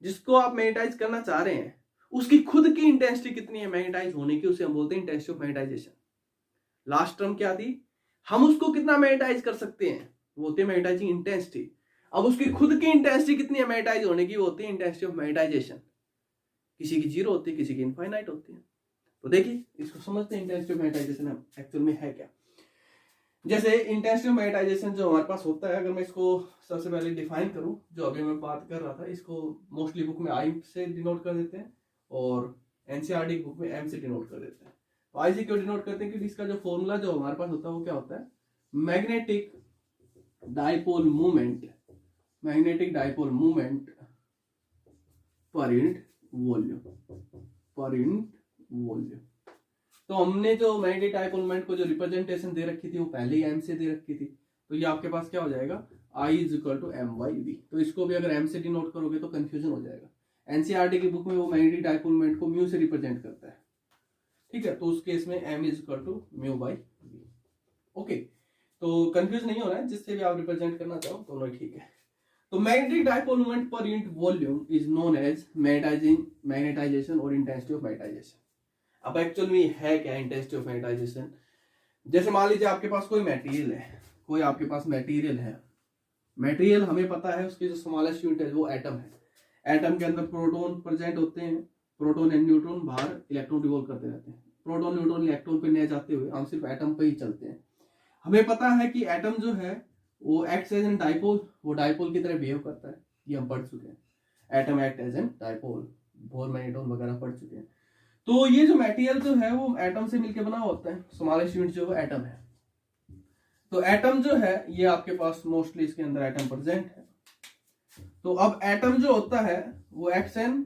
जिसको आप मैग्नेटाइज करना चाह रहे हैं, उसकी खुद की इंटेंसिटी कितनी है मैग्नेटाइज होने की, उसे हम बोलते हैं intensity of magnetisation. Last term क्या थी? हम उसको कितना मैग्नेटाइज कर सकते हैं, वो होती है मैग्नेटाइजिंग इंटेंसिटी। अब उसकी खुद की इंटेंसिटी कितनी है मैग्नेटाइज होने की, वो होती है इंटेंसिटी ऑफ मैग्नेटाइजेशन। किसी की 0 होती है, किसी की इनफाइनाइट होती है। तो देखिए, इसको समझते हैं इंटेंसिटी ऑफ मैग्नेटाइजेशन एक्चुअल में है क्या। जैसे इंटेंसिटी ऑफ मैग्नेटाइजेशन जो हमारे पास होता है, अगर मैं इसको सबसे पहले डिफाइन करूं, जो अभी मैं बात कर रहा था, इसको मोस्टली बुक में आई से डिनोट कर देते हैं और एनसीईआरटी बुक में एम से डिनोट कर देते हैं। तो आई से क्यों डिनोट करते हैं? क्योंकि इसका जो फॉर्मूला जो हमारे पास होता है वो क्या होता है? मैग्नेटिक डाइपोल मूवमेंट पर यूनिट वॉल्यूम। तो हमने जो मैग्नेटिक डाइपोल मोमेंट को जो रिप्रेजेंटेशन दे रखी थी, वो पहले ही एम से दे रखी थी। तो ये आपके पास क्या हो जाएगा? I = m/v। तो इसको भी अगर m से डिनोट करोगे तो कंफ्यूजन हो जाएगा। एनसीईआरटी की बुक में वो मैग्नेटिक डाइपोल मोमेंट को म्यू से रिप्रेजेंट करता है, ठीक है। तो उस केस में m = μ/v। ओके, तो कंफ्यूज नहीं होना है, जिससे भी आप रिप्रेजेंट करना चाहो दोनों ठीक है। तो magnetic dipole moment per unit volume is known as magnetization और इंटेंसिटी ऑफ मैग्नेटाइजेशन। अब एक्चुअल में है क्या इंटेंसिटी ऑफ मैग्नेटाइजेशन? जैसे मान लीजिए आपके पास कोई मटेरियल है, मटेरियल हमें पता है उसकी जो स्मॉलेस्ट यूनिट है वो एटम है। एटम के अंदर प्रोटॉन प्रेजेंट होते हैं, प्रोटॉन एंड न्यूट्रॉन, बाहर इलेक्ट्रॉन रिवॉल्व करते रहते हैं। प्रोटॉन न्यूट्रॉन इलेक्ट्रॉन पे नहीं जाते हुए हम सिर्फ एटम पे ही चलते हैं। हमें पता है कि एटम जो है वो एक्ट एज एन डाइपोल, वो डाइपोल की तरह बिहेव करता है, ये हम पढ़ चुके हैं। Atom act as an dipole, Bohr magnetron वगैरह पढ़ चुके हैं। तो ये जो मटेरियल जो है वो एटम से मिलकर बना होता है, स्मॉलेस्ट यूनिट जो है एटम है। तो एटम जो है ये आपके पास मोस्टली इसके अंदर एटम प्रेजेंट है। तो अब एटम जो होता है वो एक्ट्स एन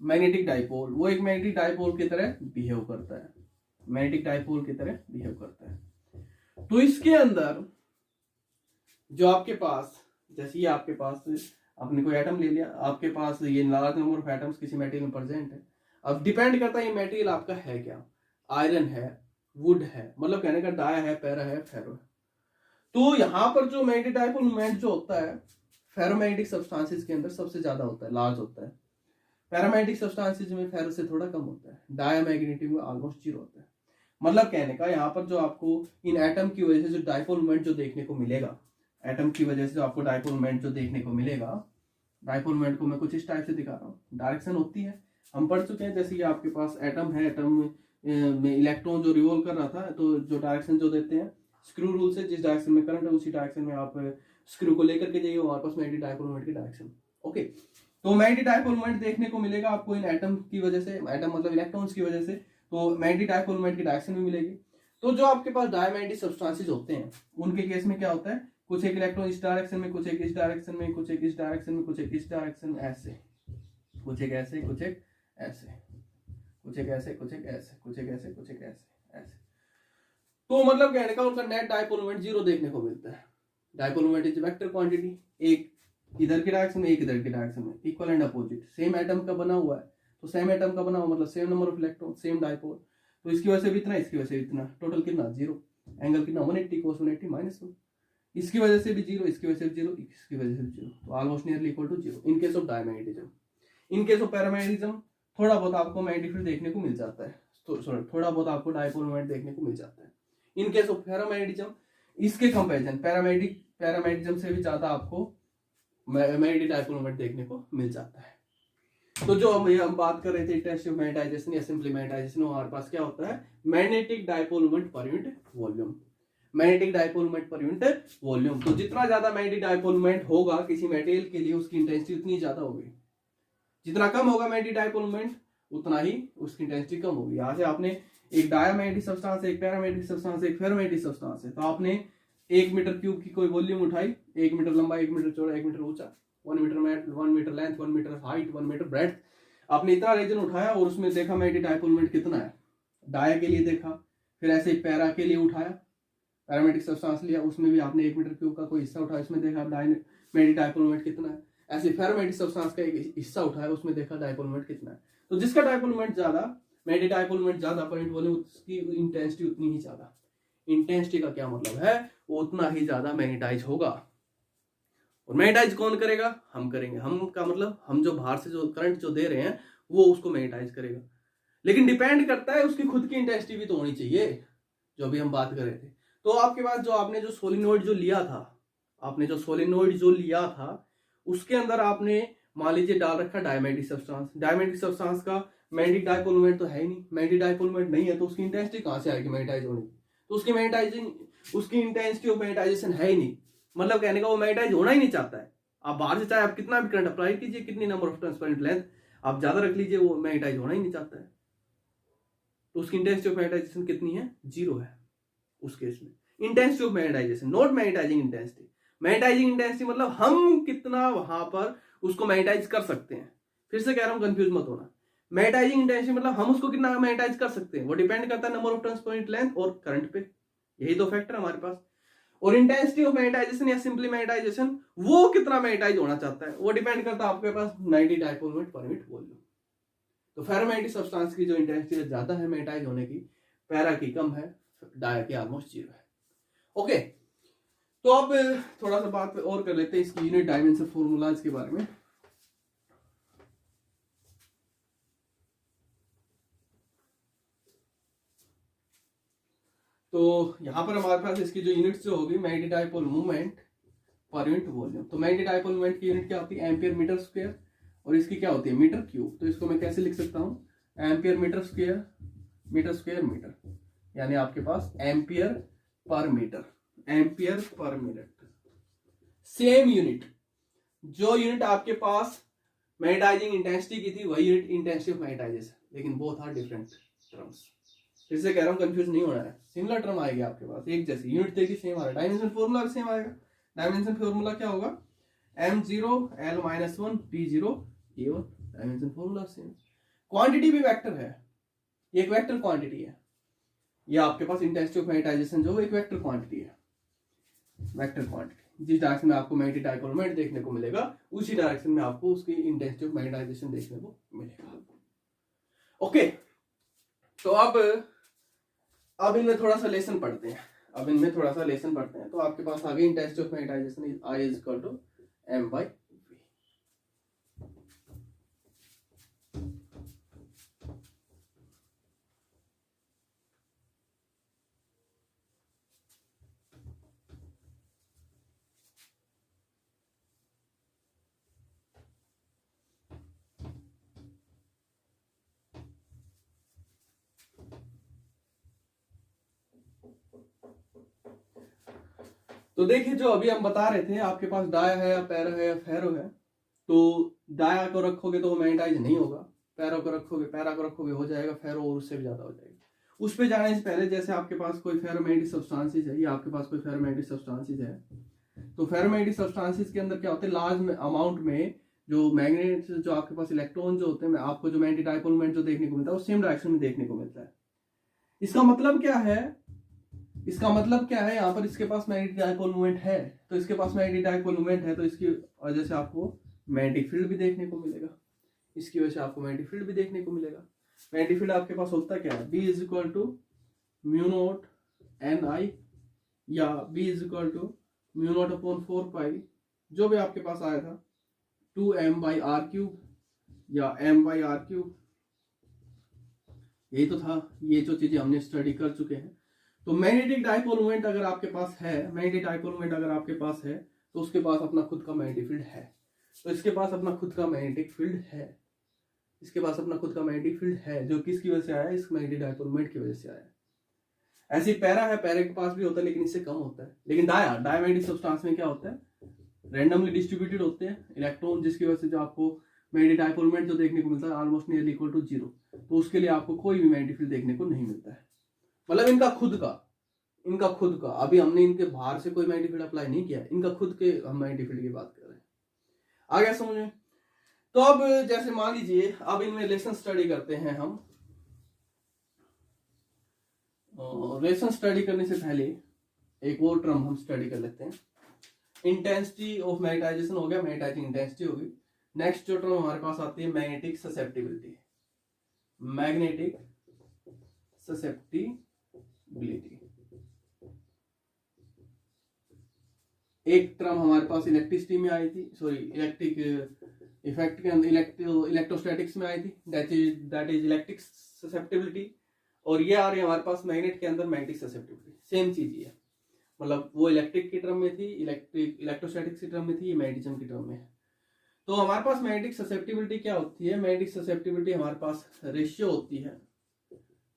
मैग्नेटिक डाइपोल, वो एक मैग्नेटिक डाइपोल की तरह बिहेव करता है, तो इसके अंदर जो आपके पास, जैसे ये आपके पास आपने कोई एटम ले लिया, आपके पास ये लार्ज नंबर ऑफ एटम्स किसी मटेरियल में प्रेजेंट है। अब डिपेंड करता है ये मटेरियल आपका है क्या, आयरन है, वुड है, मतलब कहने का डाया है, पैरा है, फेरो है। तो यहाँ पर जो मैग्नेटिक डाइपोल मोमेंट जो होता है फेरोमैग्नेटिक सब्सटेंसेस के अंदर सबसे ज्यादा होता है, लार्ज होता है। पैरामैग्नेटिक सब्सटेंसेस में फेरो से थोड़ा कम होता है, डायमैग्नेटिक में ऑलमोस्ट 0 होता है। मतलब कहने का यहाँ पर जो आपको इन एटम की वजह से जो डाइपोल मोमेंट जो देखने को मिलेगा, एटम की वजह से जो आपको डाइपोल मोमेंट जो देखने को मिलेगा, डाइपोल मोमेंट को मैं कुछ इस टाइप से दिखा रहा हूँ। डायरेक्शन होती है, हम पढ़ चुके हैं। जैसे ये आपके पास एटम है, एटम में इलेक्ट्रॉन जो रिवॉल्व कर रहा था, तो जो डायरेक्शन जो देते हैं स्क्रू रूल से, जिस डायरेक्शन में करंट है उसी डायरेक्शन में आप स्क्रू को लेकर के जाइए, हमारे पास मैग्नेटिक डाइपोल मोमेंट की डायरेक्शन। ओके, तो मैग्नेटिक डाइपोल मोमेंट देखने को मिलेगा आपको इन एटम की वजह से, एटम मतलब इलेक्ट्रॉन्स की वजह से, तो मैग्नेटिक डाइपोल मोमेंट की डायरेक्शन भी मिलेगी। तो जो आपके पास डायमैग्नेटिक सब्सटेंसेस होते हैं उनके केस में क्या होता है, कुछ एक इलेक्ट्रॉन इस डायरेक्शन में, कुछ एक इस डायरेक्शन में, कुछ एक इस डायरेक्शन में, कुछ एक इस डायरेक्शन में, ऐसे, कुछ एक ऐसे, कुछ एक ऐसे, कुछ एक ऐसे, कुछ एक ऐसे, कुछ एक ऐसे, कुछ एक ऐसे, ऐसे। तो मतलब कहने का उनका नेट डाइपोल मोमेंट 0 देखने को मिलता है। Dipole moment is vector quantity, एक इधर की डायरेक्शन में, एक इधर की डायरेक्शन में, equal and opposite. Same atom का बना हुआ है, तो सेम एटम का बना हुआ मतलब same number of electron, same dipole. तो इसकी वजह से भी इतना, इसकी वजह से इतना, टोटल कितना 0। एंगल कितना 180 cos 180 -1। इसकी वजह से भी 0, इसकी वजह से भी 0, इसकी वजह से भी 0, तो almost nearly equal to 0 in case of diamagnetism. In case of paramagnetism थोड़ा बहुत आपको मैग्नेटिक फील्ड देखने को मिल जाता है, तो सॉरी थोड़ा बहुत आपको डाइपोल मोमेंट देखने को मिल जाता है। इन केस ऑफ पैरामैग्नेटिज्म इसके कंपैरिजन पैरामैग्नेटिज्म से भी ज्यादा आपको मैग्नेटिक डाइपोल मोमेंट देखने को मिल जाता है। तो जो हम बात कर रहे थे इंटेंसिटी ऑफ मैग्नेटाइजेशन या सिंपली मैग्नेटाइजेशन, हमारे पास क्या होता है, magnetic dipole moment per unit volume, magnetic dipole moment per unit volume. तो जितना ज्यादा मैग्नेटिक डाइपोल मोमेंट होगा किसी मटेरियल के लिए, उसकी इंटेंसिटी उतनी ज्यादा होगी। जितना कम होगा मैग्नेटिक डाइपोल मोमेंट उतना ही उसकी इंटेंसिटी कम होगी। यहाँ से आपने एक डायमैग्नेटिक सब्सटेंस, एक पैरामैग्नेटिक सब्सटेंस, एक फेरोमैग्नेटिक सब्सटेंस है, तो आपने 1 मीटर क्यूब की कोई वॉल्यूम उठाई, 1 मीटर लंबा, 1 मीटर चौड़ा, 1 मीटर ऊंचा, 1 metre math, 1 metre length, 1 metre height, 1 metre breadth, आपने इतना रीजन उठाया और उसमें देखा मैग्नेटिक डाइपोल मोमेंट कितना है। डाया के लिए देखा, फिर ऐसे पैरा के लिए उठाया, पैरामैग्नेटिक सब्सटेंस लिया, उसमें भी आपने 1 मीटर क्यूब का कोई हिस्सा उठाया, उसमें देखा मैग्नेटिक डाइपोल मोमेंट कितना है। ऐसे फेरोमैग्नेटिक सब्सटेंस का एक हिस्सा उठाया, उसमें देखा डाइपोल मोमेंट कितना है। तो जिसका डाइपोल मोमेंट ज्यादा, मैग्नेटिक डाइपोल मोमेंट ज्यादा, पॉइंट वॉल्यूम उसकी इंटेंसिटी उतनी ही ज्यादा। इंटेंसिटी का क्या मतलब है, वो उतना ही ज्यादा मैग्नेटाइज होगा। और मैग्नेटाइज कौन करेगा, हम करेंगे। हम का मतलब हम जो बाहर से जो करंट जो दे रहे हैं वो उसको मैग्नेटाइज करेगा, लेकिन डिपेंड करता है उसकी खुद की इंटेंसिटी भी तो होनी चाहिए, जो अभी हम बात कर रहे थे। तो आपके पास जो आपने जो सोलिनोइड जो लिया था, आपने जो सोलिनोइड जो लिया था उसके अंदर आपने मान लीजिए डाल रखा डायमैग्नेटिक सब्सटेंस। डायमैग्नेटिक सब्सटेंस का मैग्नेटिक डाइपोल मोमेंट तो है ही नहीं, मैग्नेटिक डाइपोल मोमेंट नहीं है, तो उसकी इंटेंसिटी कहां से आएगी मैग्नेटाइज होने की। तो उसकी मैग्नेटाइजिंग, उसकी इंटेंसिटी ऑफ मैग्नेटाइजेशन है ही नहीं, मतलब कहने का वो मैग्नेटाइज होना ही नहीं चाहता है। आप बाहर से चाहे आप कितना भी करंट अप्लाई कीजिए, कितनी नंबर ऑफ ट्रांसपेरेंट लेंथ आप ज्यादा रख लीजिए, वो मैग्नेटाइज होना ही नहीं चाहता है। तो उसकी इंटेंसिटी ऑफ मैग्नेटाइजेशन कितनी है, 0 है उस केस में। Intensity of magnetization, not magnetizing intensity. Magnetizing intensity मतलब हम कितना वहां पर उसको मैग्नेटाइज कर सकते हैं। फिर से कह रहा हूं, कंफ्यूज मत होना। मैग्नेटाइजिंग इंटेंसिटी मतलब हम उसको कितना मैग्नेटाइज कर सकते हैं, वो डिपेंड करता है नंबर ऑफ टर्न्स पर लेंथ और करंट पे। यही दो फैक्टर हमारे पास। और इंटेंसिटी ऑफ मैग्नेटाइजेशन या सिंपली मैग्नेटाइजेशन, वो कितना मैग्नेटाइज होना चाहता है, वो डिपेंड करता है आपके पास magnetic dipole moment per unit volume. तो फेरोमैग्नेटिक सब्सटेंस की जो इंटेंसिटी ज्यादा है मैग्नेटाइज होने की, पैरा की कम है, डाया की ऑलमोस्ट 0 है। ओके, तो अब थोड़ा सा बात और कर लेते हैं इसकी यूनिट डायमेंशन फॉर्मूलाज के बारे में। तो यहां पर हमारे पास इसकी जो यूनिट्स जो होगी magnetic dipole moment per unit volume. तो मैग्नेटिक डाइपोल मोमेंट की यूनिट क्या होती है, एम्पियर मीटर स्क्वायर, और इसकी क्या होती है, मीटर क्यूब। तो इसको मैं कैसे लिख सकता हूं, ampere metre square, metre square metre, यानी आपके पास ampere per metre, ampere per minute. Same unit, जो यूनिट आपके पास मैग्नेटाइजिंग इंटेंसिटी की थी वही यूनिट इंटेंसिटी ऑफ मैग्नेटाइजेशन, लेकिन बोथ आर डिफरेंट टर्म्स। फिर से कह रहा हूं, कंफ्यूज नहीं होना है, सिमिलर टर्म आएगी आपके पास, एक जैसी यूनिट देखिए सेम आ रहा है, डायमेंशन फॉर्मूला भी सेम आएगा। डायमेंशन फॉर्मूला क्या होगा, m0 l-1 p0 a1, dimension formula same. Quantity भी वेक्टर है, ये एक वेक्टर क्वांटिटी है। ये आपके पास इंटेंसिटी ऑफ मैग्नेटाइजेशन जो एक वेक्टर क्वांटिटी है, वेक्टर क्वांटिटी। जिस डायरेक्शन में आपको मैग्नेटिक डाइपोल मोमेंट देखने को मिलेगा उसी डायरेक्शन में आपको उसकी इंटेंसिटी ऑफ मैग्नेटाइजेशन देखने को मिलेगा। ओके, तो अब इनमें थोड़ा सा लेसन पढ़ते हैं, तो आपके पास आगे intensity of magnetization is I is equal to m/v। तो देखिए, जो अभी हम बता रहे थे, आपके पास डाया है या पैरा है या फेरो है, तो डाया को रखोगे तो वो मैग्नेटाइज नहीं होगा, पैरा को रखोगे हो जाएगा फेरो, और उससे भी ज्यादा हो जाएगा। उस पे जाने से पहले, जैसे आपके पास कोई फेरोमैग्नेटिक सब्सटेंसेस है, या आपके पास कोई फेरोमैग्नेटिक सब्सटेंसेस है, तो फेरोमैग्नेटिक सब्सटेंसेस के अंदर क्या होते हैं, लार्ज अमाउंट में जो मैग्नेट, जो आपके पास इलेक्ट्रॉन जो होते हैं, आपको जो मैग्नेटिक डाइपोल मोमेंट जो देखने को मिलता है वो सेम डायरेक्शन में देखने को मिलता है। इसका मतलब क्या है, यहाँ पर इसके पास मैग्नेटिक डाइपोल मोमेंट है, तो इसके पास मैग्नेटिक डाइपोल मोमेंट है, तो इसकी वजह से आपको मैग्नेटिक फील्ड भी देखने को मिलेगा, इसकी वजह से आपको मैग्नेटिक फील्ड भी देखने को मिलेगा। मैग्नेटिक फील्ड आपके पास होता क्या है, B is equal to mu naught Ni, या B is equal to mu naught upon 4 pi, जो भी आपके पास आया था, 2m/r3 या m/r3, यही तो था, ये जो चीजें हमने स्टडी कर चुके हैं। तो मैग्नेटिक डाइपोल मोमेंट अगर आपके पास है, तो उसके पास अपना खुद का मैग्नेटिक फील्ड है, तो इसके पास अपना खुद का मैग्नेटिक फील्ड है, जो किसकी वजह से आया है, इस मैग्नेटिक डाइपोल मोमेंट की वजह से आया है। ऐसी पैरा है, पैरा के पास भी होता है लेकिन इससे कम होता है। लेकिन डायमैग्नेटिक सब्सटेंस में क्या होता है, रैंडमली डिस्ट्रीब्यूटेड होते हैं इलेक्ट्रॉन, जिसकी वजह से जो आपको मैग्नेटिक डायपोल मोमेंट जो देखने को मिलता है ऑलमोस्ट नियरली इक्वल टू 0, तो उसके लिए आपको कोई भी मैग्नेटिक फील्ड देखने को नहीं मिलता है। मतलब इनका खुद का अभी हमने इनके बाहर से कोई मैग्नेटिक फील्ड अप्लाई नहीं किया, इनका खुद के हम मैग्नेटिक फील्ड की बात कर रहे हैं। आ गया समझ में? तो अब जैसे मान लीजिए अब इनमें रिलेशन स्टडी करते हैं हम। रिलेशन स्टडी करने से पहले एक और टर्म हम स्टडी कर लेते हैं। इंटेंसिटी ऑफ मैग्नेटाइजेशन हो गया, मैग्नेटाइजिंग इंटेंसिटी होगी। नेक्स्ट जो टर्म हमारे पास आती है मैग्नेटिक ससेप्टिबिलिटी। मैग्नेटिक ससेप्टिबिलिटी एक टर्म हमारे पास इलेक्ट्रिसिटी में आई थी, सॉरी इलेक्ट्रिक इफेक्ट के अंदर इलेक्ट्रोस्टैटिक्स में आई थी, दैट इज इलेक्ट्रिक ससेप्टिबिलिटी। और ये आ रही है हमारे पास मैग्नेट के अंदर मैग्नेटिक ससेप्टिबिलिटी, सेम चीज ही है। मतलब वो इलेक्ट्रिक की टर्म में थी, इलेक्ट्रोस्टैटिक्स की टर्म में थी, ये मैग्नेटिज्म की टर्म में है। तो हमारे पास मैग्नेटिक ससेप्टिबिलिटी क्या होती है? मैग्नेटिक ससेप्टिबिलिटी हमारे पास रेशियो होती है,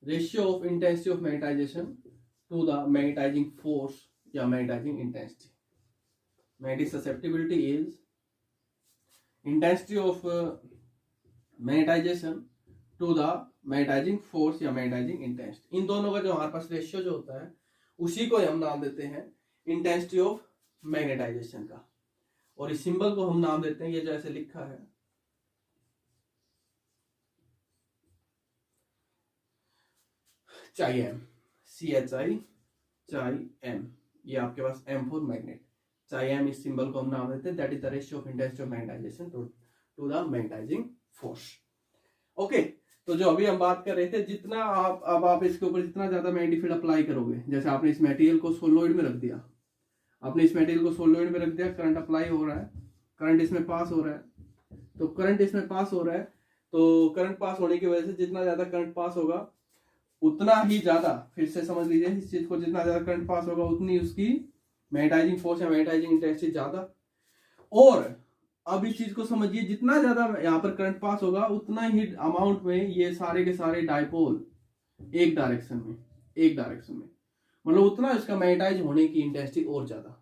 ratio of intensity of magnetisation to the magnetising force या magnetising intensity. Magnetic susceptibility is intensity of magnetisation to the magnetising force या मैग्नेटाइजिंग इंटेंसिटी। इन दोनों का जो हमारे पास रेशियो जो होता है उसी को हम नाम देते हैं इंटेंसिटी ऑफ मैग्नेटाइजेशन का। और इस सिंबल को हम नाम देते हैं, ये जैसे लिखा है चाई एम, CHI चाई एम, ये आपके पास M for magnet, chi M इस सिंबल को हम नाम देते हैं, that is the ratio of intensity of magnetisation to the magnetising force. Okay, तो जो अभी हम बात कर रहे थे, जितना आप इसके ऊपर जितना ज्यादा मैग्नेटिक फील्ड अप्लाई करोगे, जैसे आपने इस मटेरियल को सोलेनोइड में रख दिया, आपने इस मटेरियल को सोलेनोइड में रख दिया, करंट अप्लाई हो रहा है, करंट इसमें पास हो रहा है, तो करंट इसमें पास हो रहा है, तो करंट पास होने की वजह से जितना ज्यादा करंट पास होगा उतना ही ज्यादा, फिर से समझ लीजिए इस चीज को, जितना ज्यादा करंट पास होगा उतनी उसकी मैग्नेटाइजिंग फोर्स या मैग्नेटाइजिंग इंटेंसिटी ज्यादा। और अब इस चीज को समझिए, जितना ज्यादा यहाँ पर करंट पास होगा उतना ही अमाउंट में ये सारे के सारे डायपोल एक डायरेक्शन में, मतलब उतना इसका मैग्नेटाइज होने की इंटेंसिटी और ज्यादा,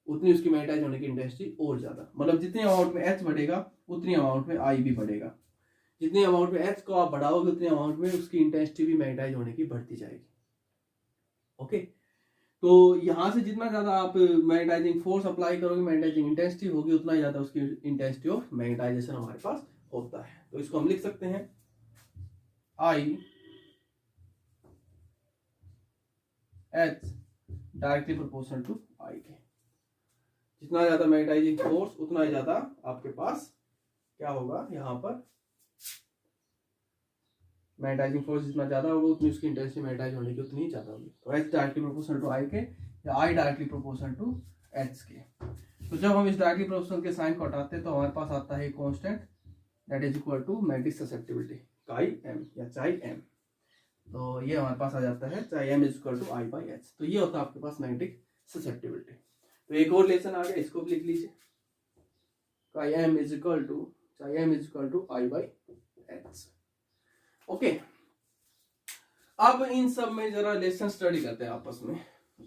उतनी उसकी मैग्नेटाइज होने की इंटेंसिटी और ज्यादा। मतलब जितने अमाउंट में H बढ़ेगा उतनी अमाउंट में I भी बढ़ेगा, जितने अमाउंट में H को आप बढ़ाओगे उतने अमाउंट में उसकी इंटेंसिटी भी मैग्नेटाइज होने की बढ़ती जाएगी। ओके, तो यहां से जितना ज्यादा आप मैग्नेटाइजिंग फोर्स अप्लाई करोगे, मैग्नेटाइजिंग इंटेंसिटी होगी, उतना ही ज्यादा उसकी इंटेंसिटी ऑफ मैग्नेटाइजेशन हमारे पास होता है। तो इसको हम लिख सकते हैं I H directly proportional to I के। जितना ज्यादा मैग्नेटाइजिंग फोर्स उतना ही ज्यादा आपके पास क्या होगा, यहाँ पर मैग्नेटाइजिंग फोर्स जितना ज्यादा होगा उतनी उसकी इंटेंसिटी मैग्नेटाइज होने की उतनी ज्यादा होगी। तो H directly proportional to I के या I directly proportional to H के। तो जब हम इस डायरेक्टली प्रोपोर्शनल के साइन को हटाते हैं तो हमारे पास आता है constant that is equal to magnetic susceptibility chi M या चाई M। तो ये हमारे पास आ जाता है chi M is equal to I by H। तो ये होता है आपके पास मैग्नेटिक ससेप्टिबिलिटी। तो एक और लेसन आ गया, इसको भी लिख लीजिए, chi M is equal to chi M is equal to I by H। Okay, अब इन सब में जरा लेसन स्टडी करते हैं आपस में।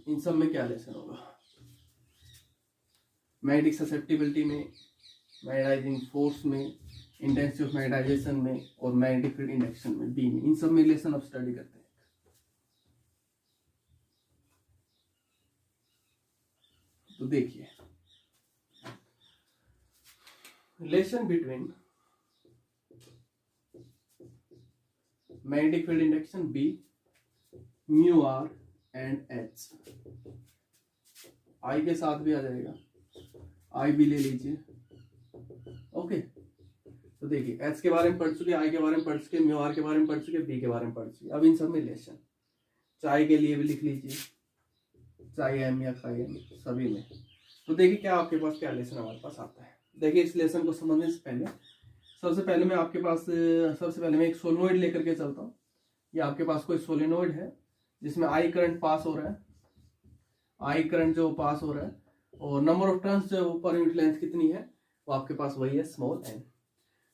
इन सब में क्या लेसन होगा? मैग्नेटिक ससेप्टिबिलिटी में, मैग्नेटाइजिंग फोर्स में, इंटेंसिटी ऑफ मैग्नेटाइजेशन में और मैग्नेटिक फील्ड इंडक्शन में, बी में, इन सब में लेसन अब स्टडी करते हैं। तो देखिए, relation between magnetic field induction B, mu R and H। I के साथ भी आ जाएगा, I भी ले लीजिए। ओके, तो देखिए H के बारे में पढ़ चुके, I के बारे में पढ़ चुके, म्यू R के बारे में पढ़ चुके, B के बारे में पढ़ चुके। अब इन सब में रिलेशन, चाई के लिए भी लिख लीजिए, चाई M या काई M, सभी में। तो देखिए क्या आपके पास क्या रिलेशन हमारे पास आता है। देखिए इस रिलेशन को समझने से पहले सबसे पहले मैं एक सोलेनोइड लेकर के चलता हूँ। ये आपके पास कोई सोलेनोइड है जिसमें I करंट पास हो रहा है, I करंट जो पास हो रहा है, और नंबर ऑफ टर्न्स जो पर यूनिट लेंथ कितनी है वो आपके पास वही है स्मॉल n।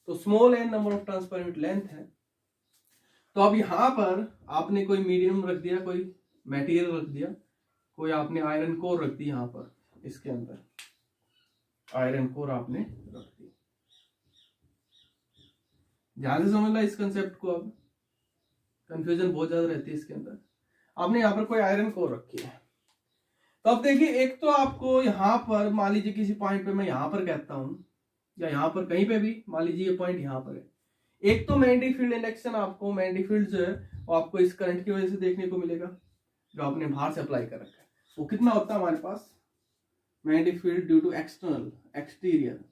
तो small n number of turns per unit length है। तो अब यहाँ पर आपने कोई मीडियम रख दिया, कोई मटेरियल रख दिया, कोई आपने आयरन कोर रख दी, यहाँ पर इसके अंदर आयरन कोर आपने रख दी। ध्यान से समझ लो इस कंसेप्ट को। अब कंफ्यूजन बहुत ज्यादा रहती है इसके अंदर। आपने यहाँ पर कोई आयरन कोर रखी है, तो अब देखिए एक तो आपको यहाँ पर मान लीजिए किसी पॉइंट पे मैं यहाँ पर कहता हूँ या यहाँ पर कहीं पे भी मान लीजिए ये पॉइंट यहाँ पर है, एक तो मैग्नेटिक फील्ड इंडक्शन आपको मैग्नेटिक फील्ड जो है वो आपको इस करंट की वजह से देखने को मिलेगा जो आपने बाहर से अप्लाई कर रखा है। वो कितना होता है हमारे पास magnetic field due to external exterior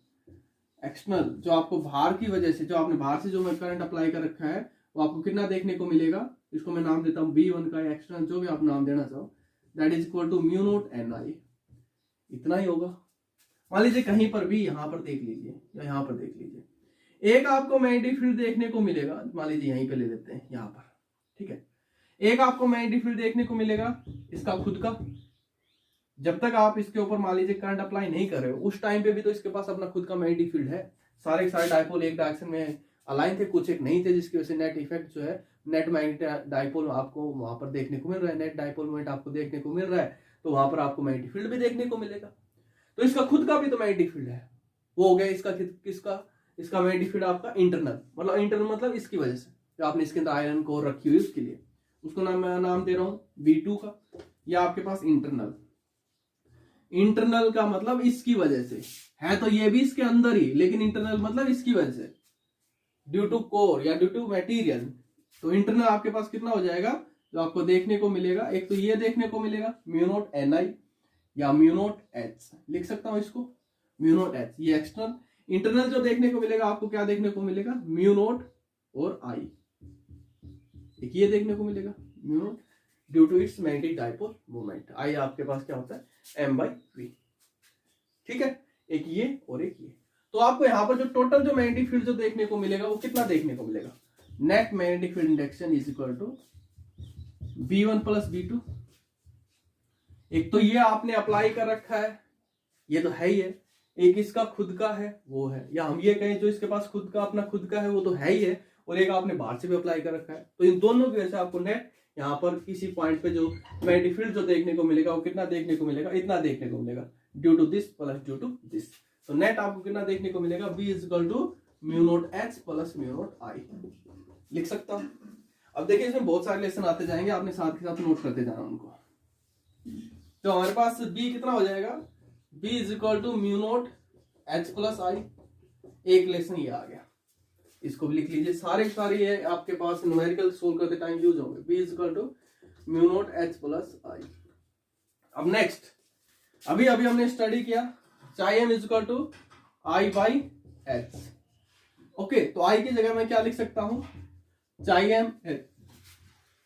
external जो आपको बाहर की वजह से जो आपने बाहर से जो मैं करंट अप्लाई कर रखा है वो आपको कितना देखने को मिलेगा, इसको मैं नाम देता हूँ V1 का एक्सटर्नल जो भी आप नाम देना चाहो, that is equal to mu naught NI। इतना ही होगा। मान लीजिए कहीं पर भी यहाँ पर देख लीजिए या यहाँ पर देख लीजिए, एक आपको मैग्नेटिक फील्ड देखने को मिलेगा, मान लीजिए यहीं पे ले लेते हैं यहाँ पर, ठीक है। एक आपको मैग्नेटिक फील्ड देखने को मिलेगा इसका खुद का, जब तक आप इसके ऊपर मान लीजिए करंट अप्लाई नहीं कर रहे हो उस टाइम पे भी तो इसके पास अपना खुद का मैग्नेटिक फील्ड है। सारे डायपोल एक डायरेक्शन में अलाइन थे, कुछ एक नहीं थे, जिसकी वजह से नेट इफेक्ट जो है नेट मैग्नेटिक डायपोल आपको वहां पर देखने को मिल रहा है, नेट डायपोल मोमेंट आपको देखने को मिल रहा है, तो वहां पर आपको मैग्नेटिक फील्ड भी देखने को मिलेगा। तो इसका खुद का भी तो मैग्नेटिक फील्ड है, वो हो गया इसका किसका, इसका मैग्नेटिक फील्ड आपका इंटरनल मतलब इसकी वजह से जो आपने इसके अंदर आयरन कोर रखी हुई उसके लिए, उसको नाम दे रहा हूं V2 का। या आपके पास इंटरनल का मतलब इसकी वजह से है, तो ये भी इसके अंदर ही, लेकिन इंटरनल मतलब इसकी वजह से ड्यू टू कोर या ड्यू टू मटेरियल। तो इंटरनल आपके पास कितना हो जाएगा जो आपको देखने को मिलेगा, एक तो ये देखने को मिलेगा म्यू नोट NI या म्यू नोट H, लिख सकता हूं इसको म्यू नोट H, ये एक्सटर्नल। इंटरनल जो देखने को मिलेगा आपको क्या देखने को मिलेगा म्यू नोट और I, एक ये देखने को मिलेगा mu naught due to its magnetic dipole moment. I आपके पास क्या होता है M/V, ठीक है, एक ये और एक ये। तो आपको यहाँ पर जो टोटल जो मैग्नेटिक फील्ड जो देखने को मिलेगा वो कितना देखने को मिलेगा, net magnetic field induction is equal to V1 plus V2। एक तो ये आपने अप्लाई कर रखा है, ये तो है ही है, एक इसका खुद का है वो है, या हम ये कहें जो इसके पास खुद का अपना खुद का है वो तो है ही है, और एक आपने बाहर से भी अप्लाई कर रखा है। तो इन दोनों की वजह से आपको नेट यहाँ पर किसी पॉइंट पे जो मैग्नेटिक फील्ड जो देखने को मिलेगा वो कितना देखने को मिलेगा, इतना देखने को मिलेगा due to this plus due to this. तो नेट आपको कितना देखने को मिलेगा V is equal to mu naught H plus mu naught I, लिख सकता हूं। अब देखिए इसमें बहुत सारे लेसन आते जाएंगे, आपने साथ के साथ नोट करते जाना उनको। तो हमारे पास B कितना हो जाएगा, B is equal to mu naught H plus I। एक लेसन ये आ गया, इसको भी लिख लीजिए, सारे ये आपके पास न्यूमेरिकल सोल्व करते टाइम यूज होंगे। B is equal to mu naught H plus I। अब नेक्स्ट अभी हमने स्टडी किया चाहे M is equal to I/H। Okay, तो I की जगह मैं क्या लिख सकता हूं, चाहे M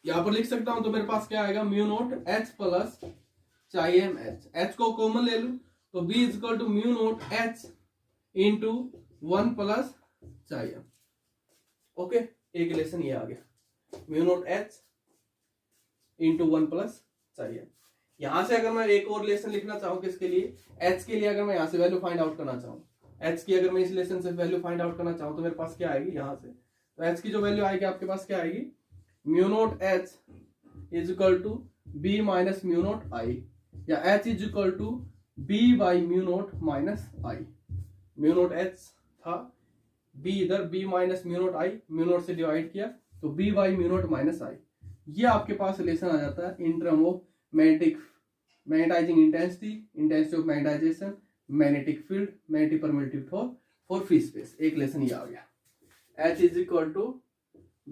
यहां पर लिख सकता हूं, तो मेरे पास क्या आएगा म्यू नोट H प्लस चाहे M H। H को कॉमन ले लूं तो B is equal to mu naught H into 1 plus चाहे M। ओके, एक रिलेशन ये आ गया mu naught H into 1 plus चाहे M। यहां से अगर मैं एक और रिलेशन लिखना चाहूं किसके लिए, H के लिए, अगर मैं यहां से वैल्यू फाइंड आउट करना चाहूं, H की अगर मैं इस रिलेशन से वैल्यू फाइंड आउट करना चाहूं तो मेरे पास क्या आएगी यहां से, तो H की जो वैल्यू आएगी आपके पास क्या आएगी, mu naught H is equal to B minus mu naught I, या H is equal to B by mu naught minus I। Mu naught H था, B इधर B minus mu naught I, mu naught से divide किया तो B by mu naught minus I। ये आपके पास relation आ जाता है in term of magnetising intensity of magnetisation, magnetic field, magnetic permittivity for free space. एक लेसन ये आ गया, H is equal to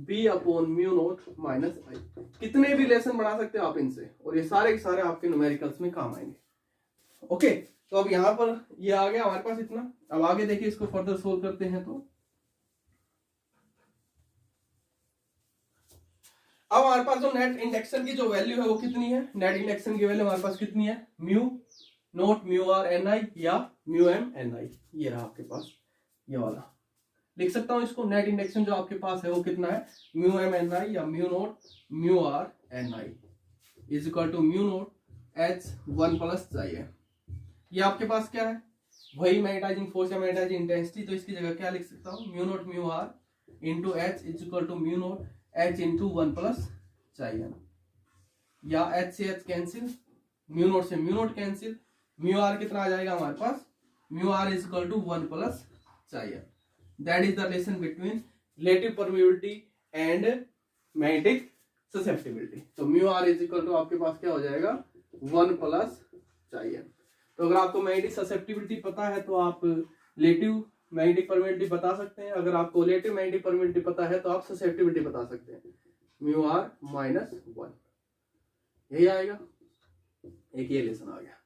B upon mu naught minus I। कितने भी लेसन बना सकते हो आप इनसे, और ये सारे के सारे आपके न्यूमेरिकल्स में काम आएंगे। ओके, तो अब यहां पर ये आ गया हमारे पास इतना। अब आगे देखिए इसको फर्दर सोल्व करते हैं। तो अब हमारे पास जो नेट इंडक्शन की जो वैल्यू है वो कितनी है, नेट इंडक्शन की वैल्यू हमारे पास कितनी है, mu naught mu r NI या म्यू M NI। ये रहा आपके पास ये वाला, लिख सकता हूं इसको, नेट इंडक्शन जो आपके पास है वो कितना है, म्यू M NI या mu naught mu r NI is equal to mu naught H 1 plus चाहिए। ये आपके पास क्या है, वही मैग्नेटाइजिंग फोर्स या मैग्नेटाइजिंग इंटेंसिटी, तो इसकी जगह क्या लिख सकता हूं, mu naught mu are into H is equal to mu naught H into 1 plus चाहिए, या H से H कैंसिल, म्यू नोट से mu naught cancel, mu r कितना आ जाएगा हमारे पास, mu R is equal to 1 plus चाहिए। That is the relation between relative permeability and magnetic susceptibility. तो mu R is equal to आपके पास क्या हो जाएगा 1 प्लस चाहिए। तो अगर आपको मैग्नेटिक ससेप्टिबिलिटी पता है तो आप रिलेटिव मैग्नेटिक परमिबिलिटी बता सकते हैं, अगर आपको रिलेटिव मैग्नेटिक परमिबिलिटी पता है तो आप ससेप्टिबिलिटी बता सकते हैं। म्यू आर -1 यही आएगा। एक ये लेसन आ गया।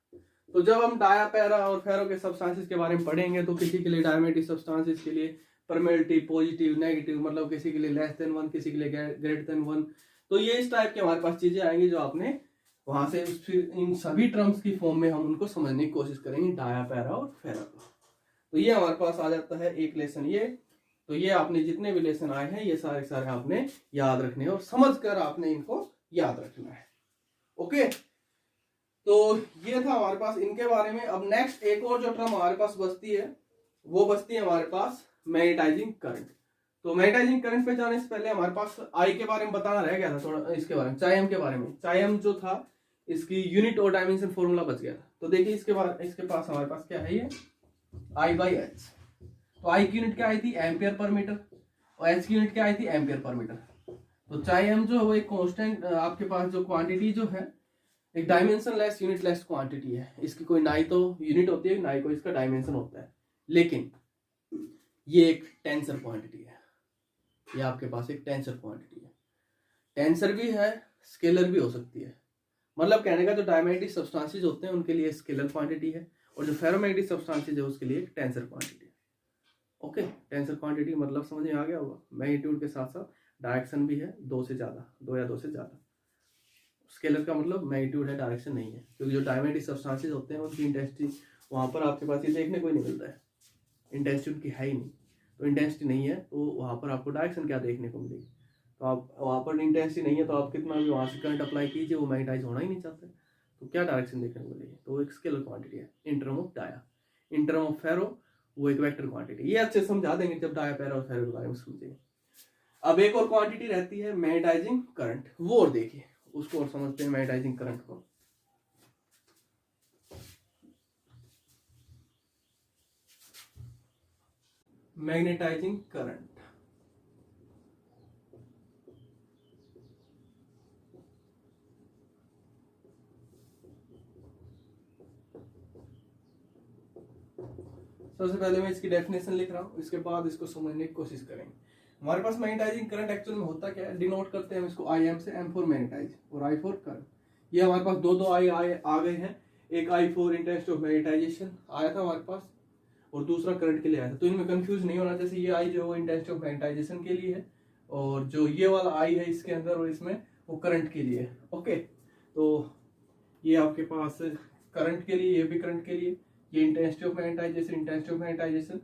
तो जब हम डाया पैरा और फेरो के सब्सटेंसेस के बारे में पढ़ेंगे तो किसी के लिए डायमेटिक सब्सटेंसेस के लिए परमिबिलिटी पॉजिटिव नेगेटिव, मतलब किसी के लिए लेस देन 1, किसी के लिए ग्रेटर देन 1, तो ये इस टाइप के हमारे पास चीजें आएंगी जो आपने वहां से फिर इन सभी टर्म्स की फॉर्म में हम उनको समझने की कोशिश करेंगे डाया पैरा और फेरा। तो ये हमारे पास आ जाता है एक लेसन ये। तो ये आपने जितने भी लेसन आए हैं ये सारे सारे आपने याद रखने और समझ कर आपने इनको याद रखना है। ओके, तो ये था हमारे पास इनके बारे में। अब नेक्स्ट एक और जो टर्म हमारे पास बचती है वो बचती है हमारे पास मैग्नेटाइजिंग करंट। तो मैग्नेटाइजिंग करंट पे जाने से पहले हमारे पास आई के बारे में बताना रह गया था थोड़ा, इसके बारे में चाइम के बारे में। चाइम जो था इसकी यूनिट और डायमेंशन फॉर्मूला बच गया था। तो देखिए इसके पास हमारे पास क्या है ये I/H। तो आई की यूनिट क्या आई थी एम्पियर पर मीटर और एच की यूनिट क्या आई थी एम्पियर पर मीटर। तो चाइम जो वो एक कांस्टेंट आपके पास जो क्वांटिटी जो है एक dimension less unit less quantity है। इसकी कोई ना ही तो यूनिट होती है ना ही कोई इसका डायमेंशन होता है, लेकिन ये एक टेंसर क्वांटिटी है। ये आपके पास एक टेंसर क्वांटिटी है। टेंसर भी है स्केलर भी हो सकती है। मतलब कहने का जो डायमेग्नेटिक सब्सटेंसेस होते हैं उनके लिए स्केलर क्वांटिटी है और जो फेरोमैग्नेटिक सब्सटेंसेस है उसके लिए टेंसर क्वांटिटी है। ओके, टेंसर क्वांटिटी मतलब समझ में आ गया होगा। मैग्नीट्यूड के साथ साथ डायरेक्शन भी है 2 से ज्यादा, 2 या 2 से ज्यादा। स्केलर का मतलब मैग्नीट्यूड है डायरेक्शन नहीं है, क्योंकि जो डायमेग्नेटिक सब्सटेंसेस होते हैं उनकी इंटेंसिटी वहां पर आपके पास ये देखने को ही नहीं मिलता है, इंटेंसिटी उनकी है ही नहीं। तो इंटेंसिटी नहीं है तो वहां पर आपको डायरेक्शन क्या देखने को मिलेगी। तो आप वहां पर इंटेंसिटी नहीं है तो आप कितना भी वहां से करंट अप्लाई कीजिए वो मैग्नेटाइज होना ही नहीं चाहते, तो क्या डायरेक्शन देखने को मिलेगी। तो एक स्केलर क्वांटिटी है in term of dia. In term of ferro वो एक वेक्टर क्वांटिटी। ये अच्छे समझा देंगे जब डाया पैरा और फेरो के बारे में समझेंगे। अब एक और क्वांटिटी रहती है मैग्नेटाइजिंग करंट, वो और देखिए उसको और समझते हैं मैग्नेटाइजिंग करंट को। मैग्नेटाइजिंग करंट सबसे पहले मैं इसकी डेफिनेशन लिख रहा हूं, इसके बाद इसको समझने की कोशिश करेंगे। हमारे पास मैग्नेटाइजिंग करंट एक्चुअल में होता क्या है, डिनोट करते हैं हम इसको IM से, M फॉर मैग्नेटाइज और I फॉर करंट। ये हमारे पास दो आई आ गए हैं। एक I for intensity of magnetisation आया था हमारे पास और दूसरा करंट के लिए आया था। तो इनमें कंफ्यूज नहीं होना, जैसे ये I जो है वो इंटेंसिटी ऑफ मैग्नेटाइजेशन के लिए है और जो ये वाला I है इसके अंदर और इसमें वो करंट के लिए है। ओके, तो ये आपके पास करंट के लिए, ये भी करंट के लिए, ये intensity of magnetisation, intensity of magnetisation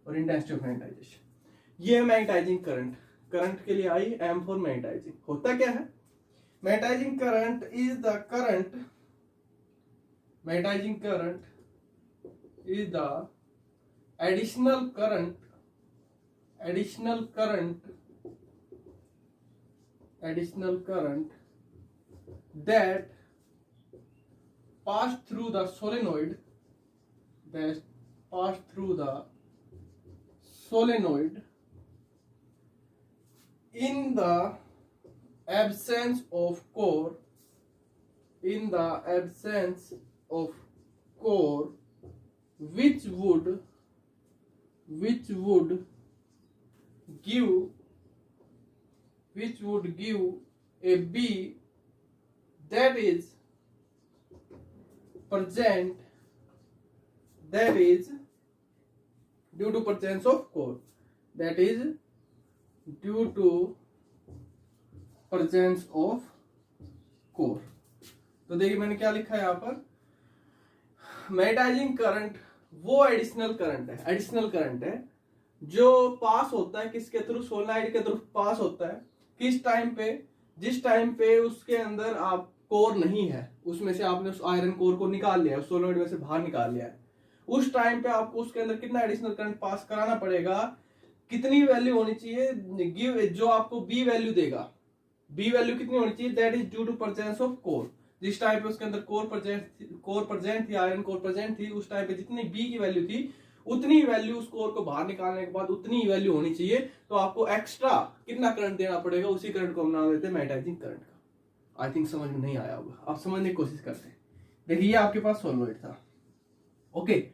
और इंटेंसिटी ऑफ मैग्नेटाइजेशन। ये है मैग्नेटाइजिंग करंट। करंट के लिए I, M फॉर मैग्नेटाइजिंग। होता क्या है, magnetising current is the current, magnetising current is the additional current that pass through the solenoid, in the absence of core, which would give a B that is present, that is due to presence of core, that is due to presence of core। तो देखिए मैंने क्या लिखा है यहाँ पर, magnetising current वो additional current है जो पास होता है किसके थ्रू, सोलेनॉइड के थ्रू पास होता है। किस टाइम पे, जिस टाइम पे उसके अंदर आप कोर नहीं है, उसमें से आपने उस आयरन कोर को निकाल लिया, उस सोलेनॉइड में से बाहर निकाल लिया है, उस टाइम पे आपको उसके अंदर कितना एडिशनल करंट पास कराना पड़ेगा, कितनी वैल्यू होनी चाहिए, गिव जो आपको बी वैल्यू देगा, बी वैल्यू कितनी होनी चाहिए, that is due to presence of core. जिस टाइम पे उसके अंदर कोर प्रेजेंट थी, आयरन कोर प्रेजेंट थी, उस टाइम पे जितनी बी की वैल्यू थी उतनी वैल्यू उस कोर को बाहर निकालने के बाद उतनी ही वैल्यू होनी चाहिए, तो आपको एक्स्ट्रा कितना करंट देना पड़ेगा, उसी करंट को हम नाम देते हैं मैग्नेटाइजिंग करंट का। आई थिंक समझ में नहीं आया होगा, आप समझने की कोशिश करते हैं। देखिए ये आपके पास सोलेनोइड था, ओके,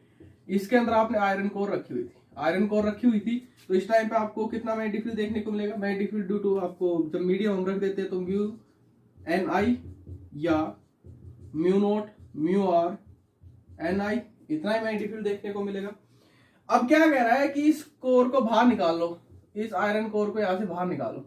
इसके अंदर आपने आयरन कोर रखी हुई थी, आयरन कोर रखी हुई थी, तो इस टाइम पे आपको कितना मैग्नेटिक फील्ड देखने को मिलेगा, मैग्नेटिक फील्ड ड्यू टू आपको जब मीडियम हम रख देते हैं तो म्यू एन आई या mu naught mu R N I, इतना ही मैग्नेटिक फील्ड देखने को मिलेगा। अब क्या कह रहा है कि इस कोर को बाहर निकाल लो, इस आयरन कोर को यहां से बाहर निकालो।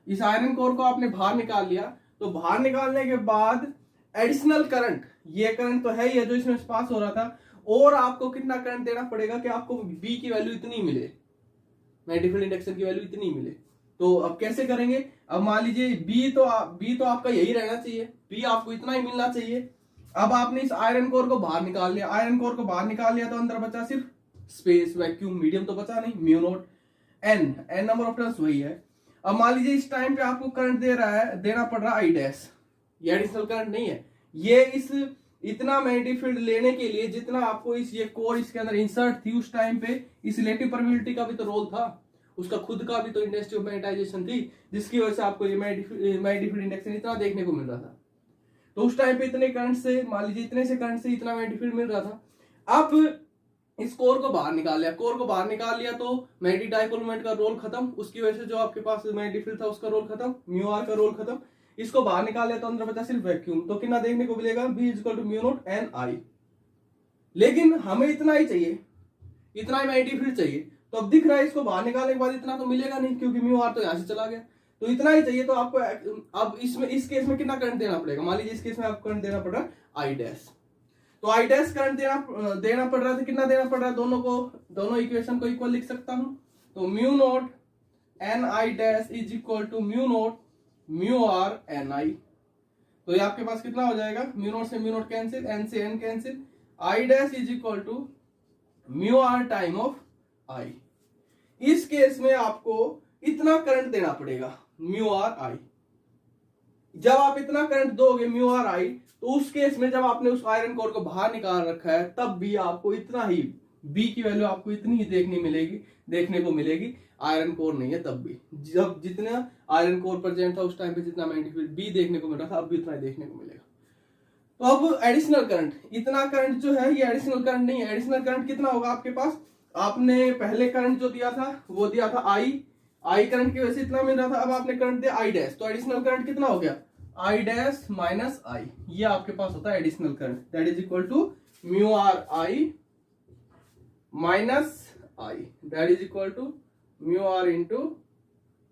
इस आयरन कोर को आपने बाहर निकाल लिया, तो बाहर निकालने के बाद एडिशनल करंट, ये करंट तो है ही है जो इसमें पास हो रहा था, और आपको कितना करंट देना पड़ेगा कि आपको बी की वैल्यू इतनी मिले, मैग्नेटिक फील्ड इंडक्शन की वैल्यू इतनी मिले। तो अब कैसे करेंगे, अब मान लीजिए बी तो आपका यही रहना चाहिए, बी आपको इतना ही मिलना चाहिए। अब आपने इस आयरन कोर को बाहर निकाल लिया, आयरन कोर को बाहर निकाल लिया तो अंदर बचा सिर्फ स्पेस, वैक्यूम, मीडियम तो बचा नहीं, mu naught N, N number of turns वही है। अब मान लीजिए इस टाइम पे आपको करंट देना पड़ रहा है आई डैश, ये एडिशनल करंट नहीं है, ये इस इतना मैग्नेटिक फील्ड लेने के लिए जितना आपको ये कोर इसके अंदर इंसर्ट थी उस टाइम पे, इस रिलेटिव परमिटिविटी का भी तो रोल था, उसका खुद का भी तो इंटेंसिटी ऑफ मैग्नेटाइजेशन थी, जिसकी वजह से आपको ये मैग्नेटिक फील्ड इंडक्शन इतना देखने को मिल रहा था। तो उस टाइम पे इतने करंट से, मान लीजिए इतने से करंट से इतना मैग्नेटिक फील्ड मिल रहा था। अब इस कोर को बाहर निकाल लिया, कोर को बाहर निकाल लिया तो मैग्नेटिक डाइपोल मोमेंट का रोल खत्म, उसकी वजह से जो आपके पास मैग्नेटिक फील्ड था उसका रोल खत्म, म्यू आर का रोल खत्म। इसको बाहर निकाल लिया तो अंदर बचा सिर्फ वैक्यूम, तो कितना देखने को मिलेगा, B is equal to mu naught N I. लेकिन हमें इतना ही चाहिए, इतना ही मैग्नेटिक फील्ड चाहिए, तो अब दिख रहा है इसको बाहर निकालने के बाद इतना तो मिलेगा नहीं, क्योंकि म्यू आर तो यहां से चला गया, तो इतना ही चाहिए। तो आपको अब इसमें इस केस में कितना करंट देना पड़ेगा, मान लीजिए इस केस में आपको करंट देना पड़ रहा है आई डैश, तो आई डैश करंट देना पड़ रहा था, कितना देना पड़ रहा है, दोनों इक्वेशन को इक्वल लिख सकता हूं, तो mu naught N I dash is equal to mu naught mu R N I. तो ये आपके पास कितना हो जाएगा, म्यू नोट से म्यू नोट कैंसिल, एन से N cancel, I dash is equal to mu R time of I. इस केस में आपको इतना करंट देना पड़ेगा, म्यू आर आई। जब आप इतना करंट दोगे म्यू आर आई, तो उस केस में जब आपने उस आयरन कोर को बाहर निकाल रखा है तब भी आपको इतना ही, बी की वैल्यू आपको इतनी ही देखने को मिलेगी, आयरन कोर नहीं है तब भी। जब जितना आयरन कोर प्रेजेंट था उस टाइम पे जितना मैग्नेटिक फील्ड बी देखने को मिल रहा था, अब भी उतना ही देखने को मिलेगा। तो अब एडिशनल करंट, इतना करंट जो है ये एडिशनल करंट नहीं है। एडिशनल करंट कितना होगा आपके पास, आपने पहले करंट जो दिया था वो दिया था आई करंट की वजह से इतना मिल रहा था, अब आपने करंट दिया आई डैश, तो एडिशनल करंट कितना हो गया, आई डैश माइनस आई, ये आपके पास होता है additional current, that is equal to mu R I minus I, that is equal to mu are into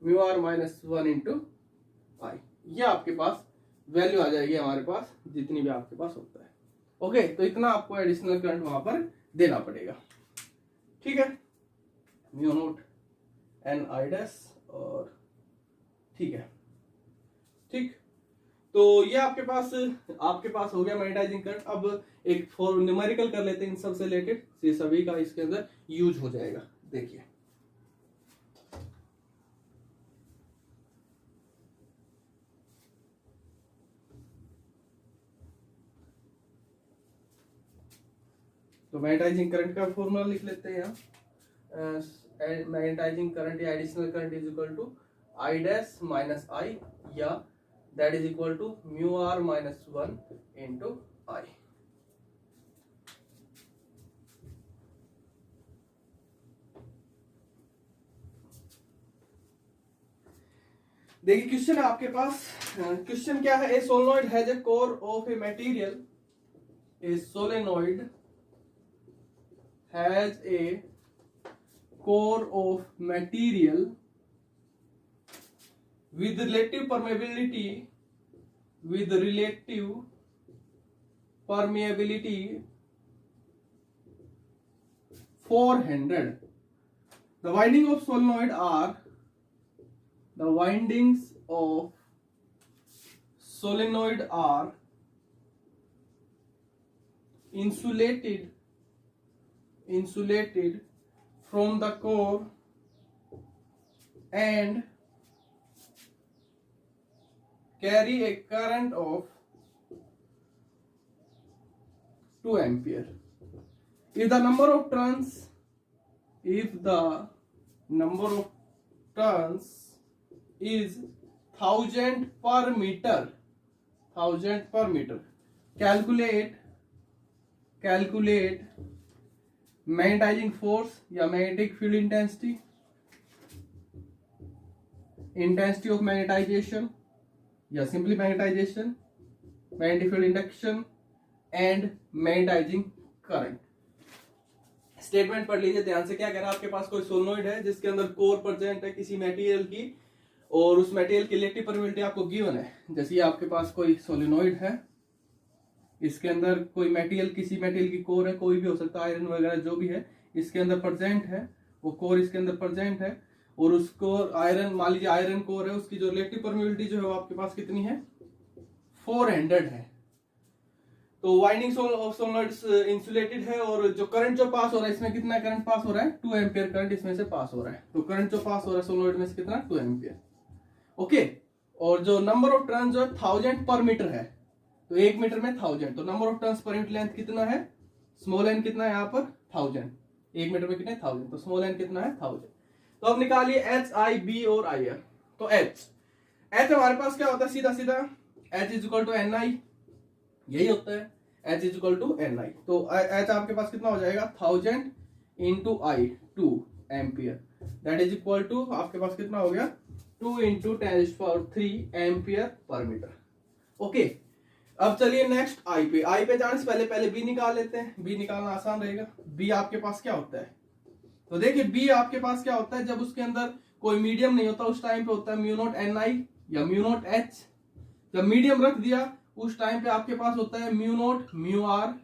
mu R minus 1 into I. ये आपके पास वैल्यू आ जाएगी हमारे पास, जितनी भी आपके पास होता है। ओके, तो इतना आपको एडिशनल करंट वहां पर देना पड़ेगा, ठीक है, mu naught N I dash, और ठीक है, ठीक। तो ये आपके पास हो गया मैग्नेटाइजिंग करंट। अब एक फॉर न्यूमेरिकल कर लेते हैं इन सब से रिलेटेड, ये सभी का इसके अंदर यूज हो जाएगा। देखिए तो मैग्नेटाइजिंग करंट का फॉर्मूला लिख लेते हैं यहाँ, मैग्नेटाइजिंग करंट या additional current is equal to I dash minus I, या that is equal to mu R minus 1 into I. देखिए क्वेश्चन है आपके पास, क्वेश्चन क्या है, a solenoid has a core of a material, a solenoid has a core of material with relative permeability 400. The windings of solenoid are insulated from the core and carry a current of 2 ampere. If the number of turns if the number of turns is 1000 per meter, 1000 per meter, calculate magnetising force या magnetic field intensity of magnetisation या simply magnetisation, magnetic field induction and magnetising current. Statement पढ़ लीजिए ध्यान से। क्या कह रहा है, आपके पास कोई सोलेनोइड है जिसके अंदर कोर प्रेजेंट है किसी मटेरियल की, और उस मटेरियल की इलेक्ट्रिक परमिटिविटी आपको गिवन है। जैसे आपके पास कोई सोलेनोइड है, इसके अंदर कोई मटेरियल, किसी मटेरियल की कोर है, कोई भी हो सकता है, आयरन वगैरह जो भी है, इसके अंदर प्रेजेंट है, वो कोर इसके अंदर प्रेजेंट है, और उसको आयरन, मान लीजिए आयरन कोर है, उसकी जो इलेक्ट्रिक परमिटिविटी जो है वो आपके पास कितनी है, 400 है। तो वाइंडिंग ऑफ सोलेनोइड्स इंसुलेटेड है, और जो करंट जो पास हो रहा है इसमें कितना करंट पास हो रहा है, 2 एम्पियर करंट इसमें से पास हो रहा है। तो करंट जो पास हो रहा है सोलेनोइड में से कितना, 2 एम्पियर। ओके, और जो नंबर ऑफ टर्न जो है 1000 पर मीटर है, तो 1 मीटर में 1000, तो number of turns per unit length कितना है, स्मॉल एन कितना है यहाँ पर 1000, 1 मीटर में कितने 1000, तो स्मॉल एन कितना है 1000। तो अब निकालिए एच, आई, बी और आई आर। तो एच हमारे पास क्या होता है, सीधा सीधा H is equal to N I, यही होता है, H is equal to N I. तो एच आपके पास कितना हो जाएगा, 1000 into I 2 ampere, that is equal to आपके पास कितना हो गया, 2 into 10³ ampere per metre. Okay, अब चलिए नेक्स्ट आई पे। आई पे जाने से पहले बी निकाल लेते हैं, बी निकालना आसान रहेगा। बी आपके पास क्या होता है, तो देखिए बी आपके पास क्या होता है, जब उसके अंदर कोई मीडियम नहीं होता उस टाइम पे होता है म्यू नॉट एन आई या म्यू नॉट एच। जब मीडियम रख दिया उस टाइम पे आपके पास होता है mu naught mu R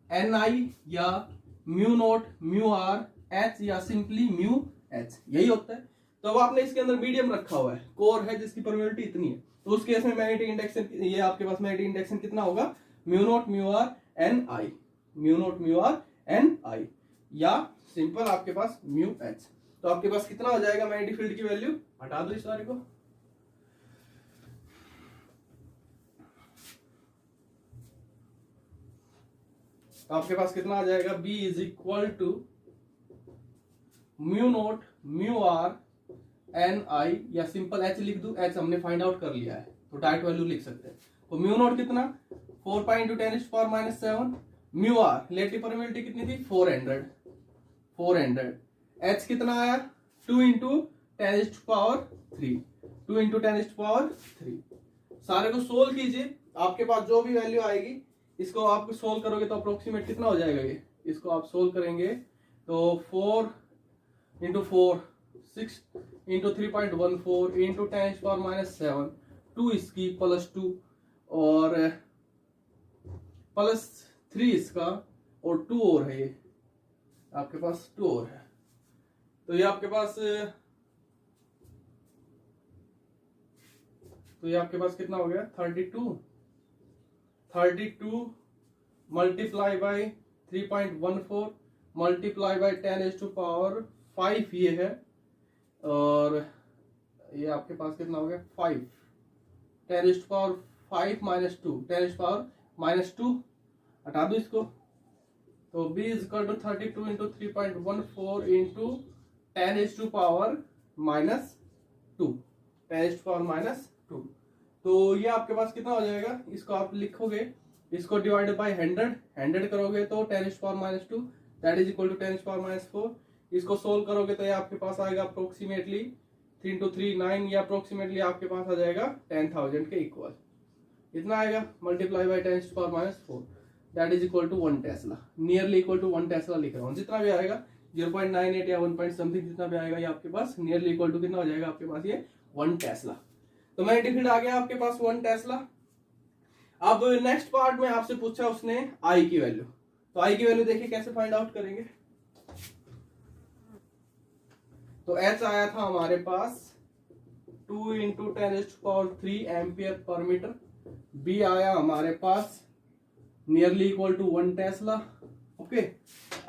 N I या mu naught mu R H या सिंपली म्यू एच, यही होता है। तो अब आपने इसके अंदर मीडियम रखा हुआ है, कोर है जिसकी परमिटिविटी इतनी है, तो उस केस में मैग्नेटिक इंडक्शन, ये आपके पास मैग्नेटिक इंडक्शन कितना होगा, mu naught mu R N I, mu naught mu R N I या सिंपल आपके पास म्यू एच। तो आपके पास कितना हो जाएगा मैग्नेटिक फील्ड की वैल्यू, हटा दो इस सारे को, तो आपके पास कितना आ जाएगा, B is equal to mu naught mu R N I या सिंपल एच लिख दूं, एच हमने फाइंड आउट कर लिया है तो डायरेक्ट वैल्यू लिख सकते हैं। तो म्यू नॉट कितना 4 pi into 10⁻⁷, mu r relative permittivity कितनी थी 400, एच कितना आया 2 इंटू 10⁻3, 2 इंटू 10⁻3। सारे को सोल्व कीजिए, आपके पास जो भी वैल्यू आएगी इसको आप सोल्व करोगे तो अप्रोक्सीमेट कितना हो जाएगा, ये इसको आप सोल्व करेंगे तो 4 इंटू 4 6 इंटू 3.14 इंटू 10⁻⁷, 2 इसकी +2 और +3 इसका और 2 और है, ये आपके पास 2 और है, तो ये आपके पास कितना हो गया 32 मल्टीप्लाई बाई 3.14 मल्टीप्लाई बाई 10⁻5 ये है, और ये आपके पास कितना हो गया 5, 10⁻5 -2, 10⁻2 हटा दो इसको, तो B is equal to 32 into 3.14 into 10⁻2, 10⁻2। तो ये आपके पास कितना हो जाएगा, इसको आप लिखोगे, इसको डिवाइड बाय 100 करोगे तो 10⁻2 दैट इज इक्वल टू 10⁻4। इसको सोल्व करोगे तो ये आपके पास आएगा अप्रोक्सीमेटली 3 into 3 9, या अप्रोक्सीमेटली आपके पास आ जाएगा 10,000 के इक्वल, इतना आएगा multiply by 10⁻4 that is equal to 1 tesla, nearly equal to 1 tesla लिख रहा हूँ। जितना भी आएगा 0.98 या 1 समथिंग जितना भी आएगा ये आपके पास नियरली इक्वल टू कितना हो जाएगा आपके पास ये 1 टेस्ला। तो मैग्नेटिक फील्ड आ गया आपके पास 1 टेस्ला। अब नेक्स्ट पार्ट में आपसे पूछा उसने आई की वैल्यू, तो आई की वैल्यू देखिए कैसे फाइंड आउट करेंगे। तो एच आया था हमारे पास 2 into 10⁻3 ampere per metre, B आया हमारे पास nearly equal to 1 tesla. Okay,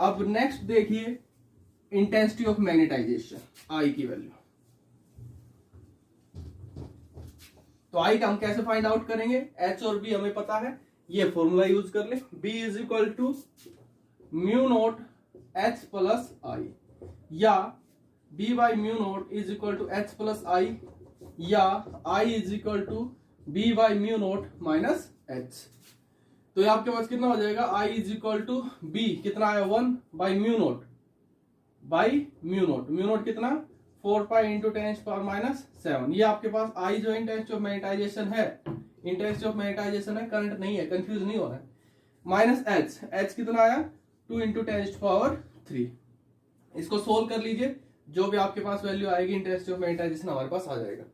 अब नेक्स्ट देखिए इंटेंसिटी ऑफ मैग्नेटाइजेशन, आई की वैल्यू। तो आई का हम कैसे फाइंड आउट करेंगे, एच और बी हमें पता है, ये फॉर्मूला यूज कर ले, B is equal to mu naught H plus I, या B by mu naught is equal to H plus I, या I is equal to B by mu naught minus H। तो ये आपके पास कितना हो जाएगा, I is equal to B कितना आया 1 by mu naught, by mu naught, mu naught कितना 4 पाई इंटू 10⁻⁷। ये आपके पास I जो इंटेंसिटी ऑफ मैग्नेटाइजेशन है, इंटेंसिटी ऑफ मैग्नेटाइजेशन है, करंट नहीं है, कंफ्यूज नहीं होना है, माइनस H कितना आया 2 इंटू 10⁻3। इसको सोल्व कर लीजिए, जो भी आपके पास वैल्यू आएगी इंटेंसिटी ऑफ मैग्नेटाइजेशन हमारे पास आ जाएगा।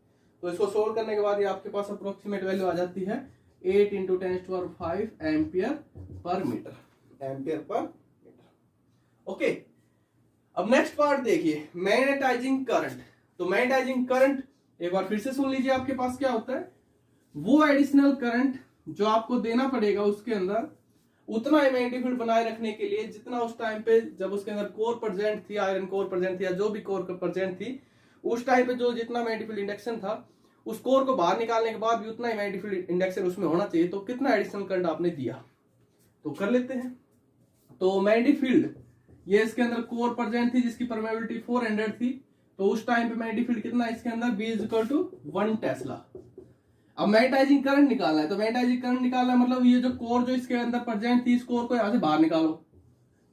तो इसको सोल्व करने के बाद ये आपके पास अप्रोक्सीमेट वैल्यू आ जाती है 8 into 10⁵ ampere per metre, ampere per metre. Okay, अब नेक्स्ट पार्ट देखिए, मैग्नेटाइजिंग करंट। तो मैग्नेटाइजिंग करंट एक बार फिर से सुन लीजिए, आपके पास क्या होता है, वो एडिशनल करंट जो आपको देना पड़ेगा उसके अंदर उतना ही मैग्नेटिक फील्ड बनाए रखने के लिए जितना उस टाइम पे जब उसके अंदर कोर प्रेजेंट थी, आयरन कोर प्रेजेंट थी, या जो भी कोर प्रेजेंट थी उस टाइम पे जो जितना मैग्नेटिक फील्ड इंडक्शन था, उस कोर को बाहर निकालने के बाद भी उतना ही मैग्नेटिक फील्ड इंडक्शन उसमें होना चाहिए। तो कितना एडिशनल करंट आपने दिया, तो कर लेते हैं। तो मैग्नेटिक फील्ड ये इसके अंदर कोर प्रेजेंट थी जिसकी परमेबिलिटी 400 थी, तो उस टाइम पे मैग्नेटिक फील्ड कितना इसके अंदर B is equal to 1 tesla. अब मैग्नेटाइजिंग करंट निकालना है, तो मैग्नेटाइजिंग करंट निकालना है मतलब ये जो कोर जो इसके अंदर प्रेजेंट थी, इस कोर को यहां से बाहर निकालो,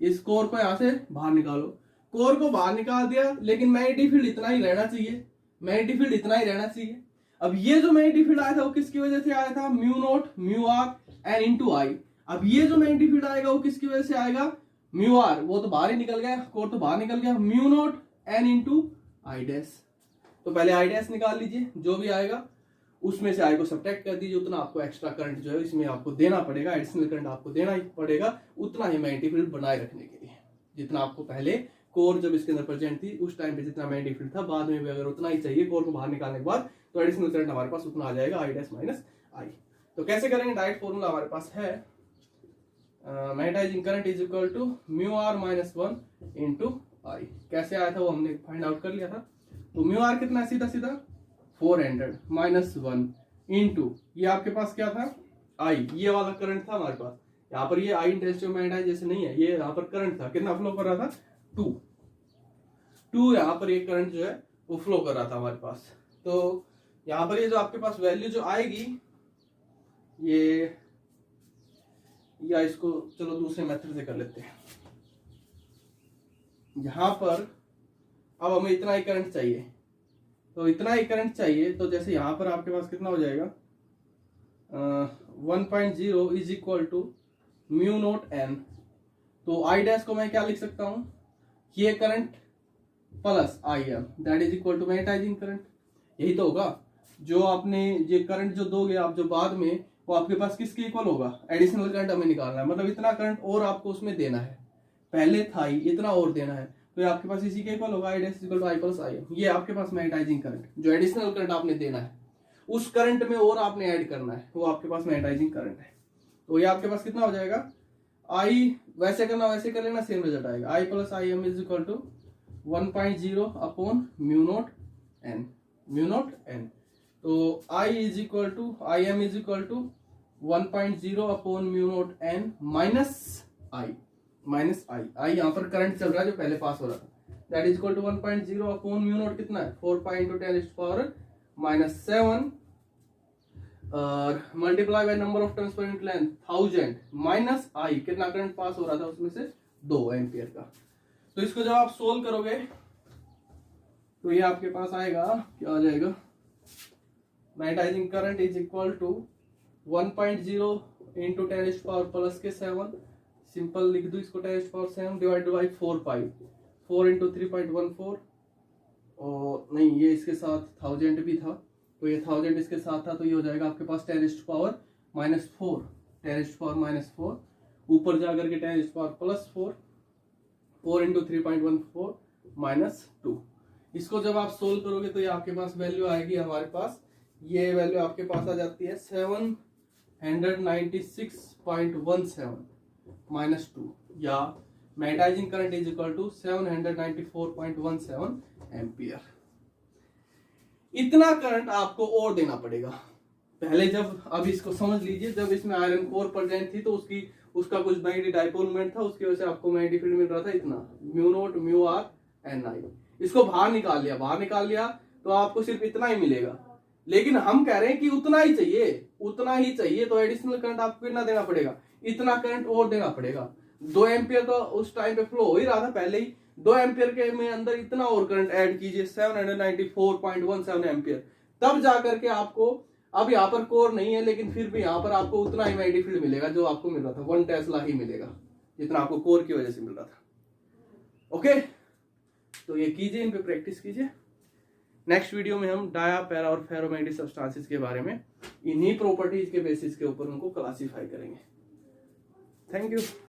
इस कोर को यहां से बाहर निकालो। कोर को बाहर निकाल दिया, लेकिन मैग्नेटिक फील्ड इतना ही रहना चाहिए, मैग्नेटिक फील्ड इतना ही रहना चाहिए। अब ये जो मैग्नेटिक फील्ड आया था वो किसकी वजह से आया था, mu naught mu R N into I. अब ये जो मैग्नेटिक फील्ड आएगा वो किसकी वजह से आएगा, म्यू आर, वो तो बाहर ही निकल गया, कोर तो बाहर निकल गया, mu naught N into I dash. तो पहले आई डैश निकाल लीजिए, जो भी आएगा उसमें से आई को सब्ट्रैक्ट कर दीजिए, उतना आपको एक्स्ट्रा करंट जो है इसमें आपको देना पड़ेगा, एडिशनल करंट आपको देना ही पड़ेगा उतना ही मैग्नेटिक फील्ड बनाए रखने के लिए, जितना आपको पहले कोर जब इसके अंदर प्रेजेंट थी उस टाइम पे जितना मैग्नेटिक फील्ड था, बाद में भी अगर उतना ही चाहिए कोर को बाहर निकालने के बाद, तो एडिशनल करंट हमारे पास उतना आ जाएगा, आई डैश माइनस आई। तो कैसे करेंगे, डायरेक्ट फॉर्मूला हमारे पास है, magnetising current is equal to mu R minus 1 into I. कैसे आया था वो हमने फाइंड आउट कर लिया था। तो म्यू आर कितना, सीधा सीधा 400 माइनस 1 इंटू ये आपके पास क्या था, आई, ये वाला करंट था हमारे पास, यहाँ पर ये आई इंटेंसिटी ऑफ मैग्नेटाइजेशन नहीं है, ये यहाँ पर करंट था, कितना फ्लो कर रहा था 2 यहाँ पर ये करंट जो है वो फ्लो कर रहा था हमारे पास। तो यहाँ पर ये जो आपके पास वैल्यू जो आएगी, ये या इसको चलो दूसरे मेथड से कर लेते हैं। यहां पर अब हमें इतना ही करंट चाहिए, तो इतना ही करंट चाहिए, तो जैसे यहां पर आपके पास कितना हो जाएगा 1.0 is equal to mu naught N. तो आई डैश को मैं क्या लिख सकता हूं, ये current plus I M that is equal to magnetising current. यही तो होगा, जो आपने ये करंट जो दोगे आप जो बाद में, वो आपके पास किसके इक्वल होगा, एडिशनल करंट हमें निकालना है, मतलब इतना करंट और आपको उसमें देना है, पहले था ही इतना और देना है, तो ये आपके पास इसी के इक्वल होगा, I dash equal to I plus I M. ये आपके पास मैग्नेटाइजिंग करंट, जो एडिशनल करंट आपने देना है उस करंट में और आपने ऐड करना है, वो आपके पास मैग्नेटाइजिंग करंट है। तो ये आपके पास कितना हो जाएगा, आई वैसे करना वैसे कर लेना, सेम रिजल्ट आएगा, I plus I M is equal to 1.0 upon mu naught N, mu naught N. तो I is equal to I M is equal to 1.0 upon mu naught N minus I, minus I, I यहाँ पर current चल रहा है जो पहले पास हो रहा था, that is equal to 1.0 upon mu naught कितना है 4 पाई इंटू 10⁻⁷ और multiply by number of turns per unit length 1000 minus I, कितना करंट पास हो रहा था उसमें से 2 एम्पियर का। तो इसको जब आप सोल्व करोगे तो ये आपके पास आएगा, क्या आ जाएगा, magnetising current is equal to 1.0 into 10⁻+7, simple लिख दो इसको 10⁻7 डिवाइडेड बाई 4 पाई, 4 इंटू 3.14, और नहीं ये इसके साथ 1000 भी था, तो ये 1000 इसके साथ था, तो ये हो जाएगा आपके पास 10⁻⁻⁴, 10⁻⁻⁴, ऊपर जाकर के 10⁻+4, 4 इंटू 3.14 माइनस 2। इसको जब आप सोल्व करोगे तो ये आपके पास वैल्यू आएगी, हमारे पास ये वैल्यू आपके पास आ जाती है 796.17 माइनस 2, या magnetising current is equal to 794.17 ampere. इतना करंट आपको और देना पड़ेगा। पहले जब, अब इसको समझ लीजिए, जब इसमें आयरन कोर प्रेजेंट थी तो उसका कुछ मैग्नेटिक डाइपोल मोमेंट था, उसकी वजह से आपको मैग्नेटिक फील्ड मिल रहा था इतना, mu naught mu r Ni। इसको बाहर निकाल लिया तो आपको सिर्फ इतना ही मिलेगा, लेकिन हम कह रहे हैं कि उतना ही चाहिए, तो एडिशनल करंट आपको कितना देना पड़ेगा, इतना करंट और देना पड़ेगा। 2 एम्पियर तो उस टाइम पे फ्लो हो ही रहा था पहले ही, 2 एम्पियर के में अंदर इतना और करंट ऐड कीजिए 794.17 एम्पियर, तब जाकर के आपको, अब यहाँ पर कोर नहीं है लेकिन फिर भी यहाँ पर आपको उतना ही मैग्नेटिक फील्ड मिलेगा जो आपको मिल रहा था, 1 टेस्ला ही मिलेगा जितना आपको कोर की वजह से मिल रहा था। ओके, तो ये कीजिए, इन पे प्रैक्टिस कीजिए। नेक्स्ट वीडियो में हम डाया, पैरा और फेरोमैग्नेटिक सब्सटेंसेस के बारे में इन्हीं प्रॉपर्टीज के बेसिस के ऊपर उनको क्लासिफाई करेंगे। Thank you.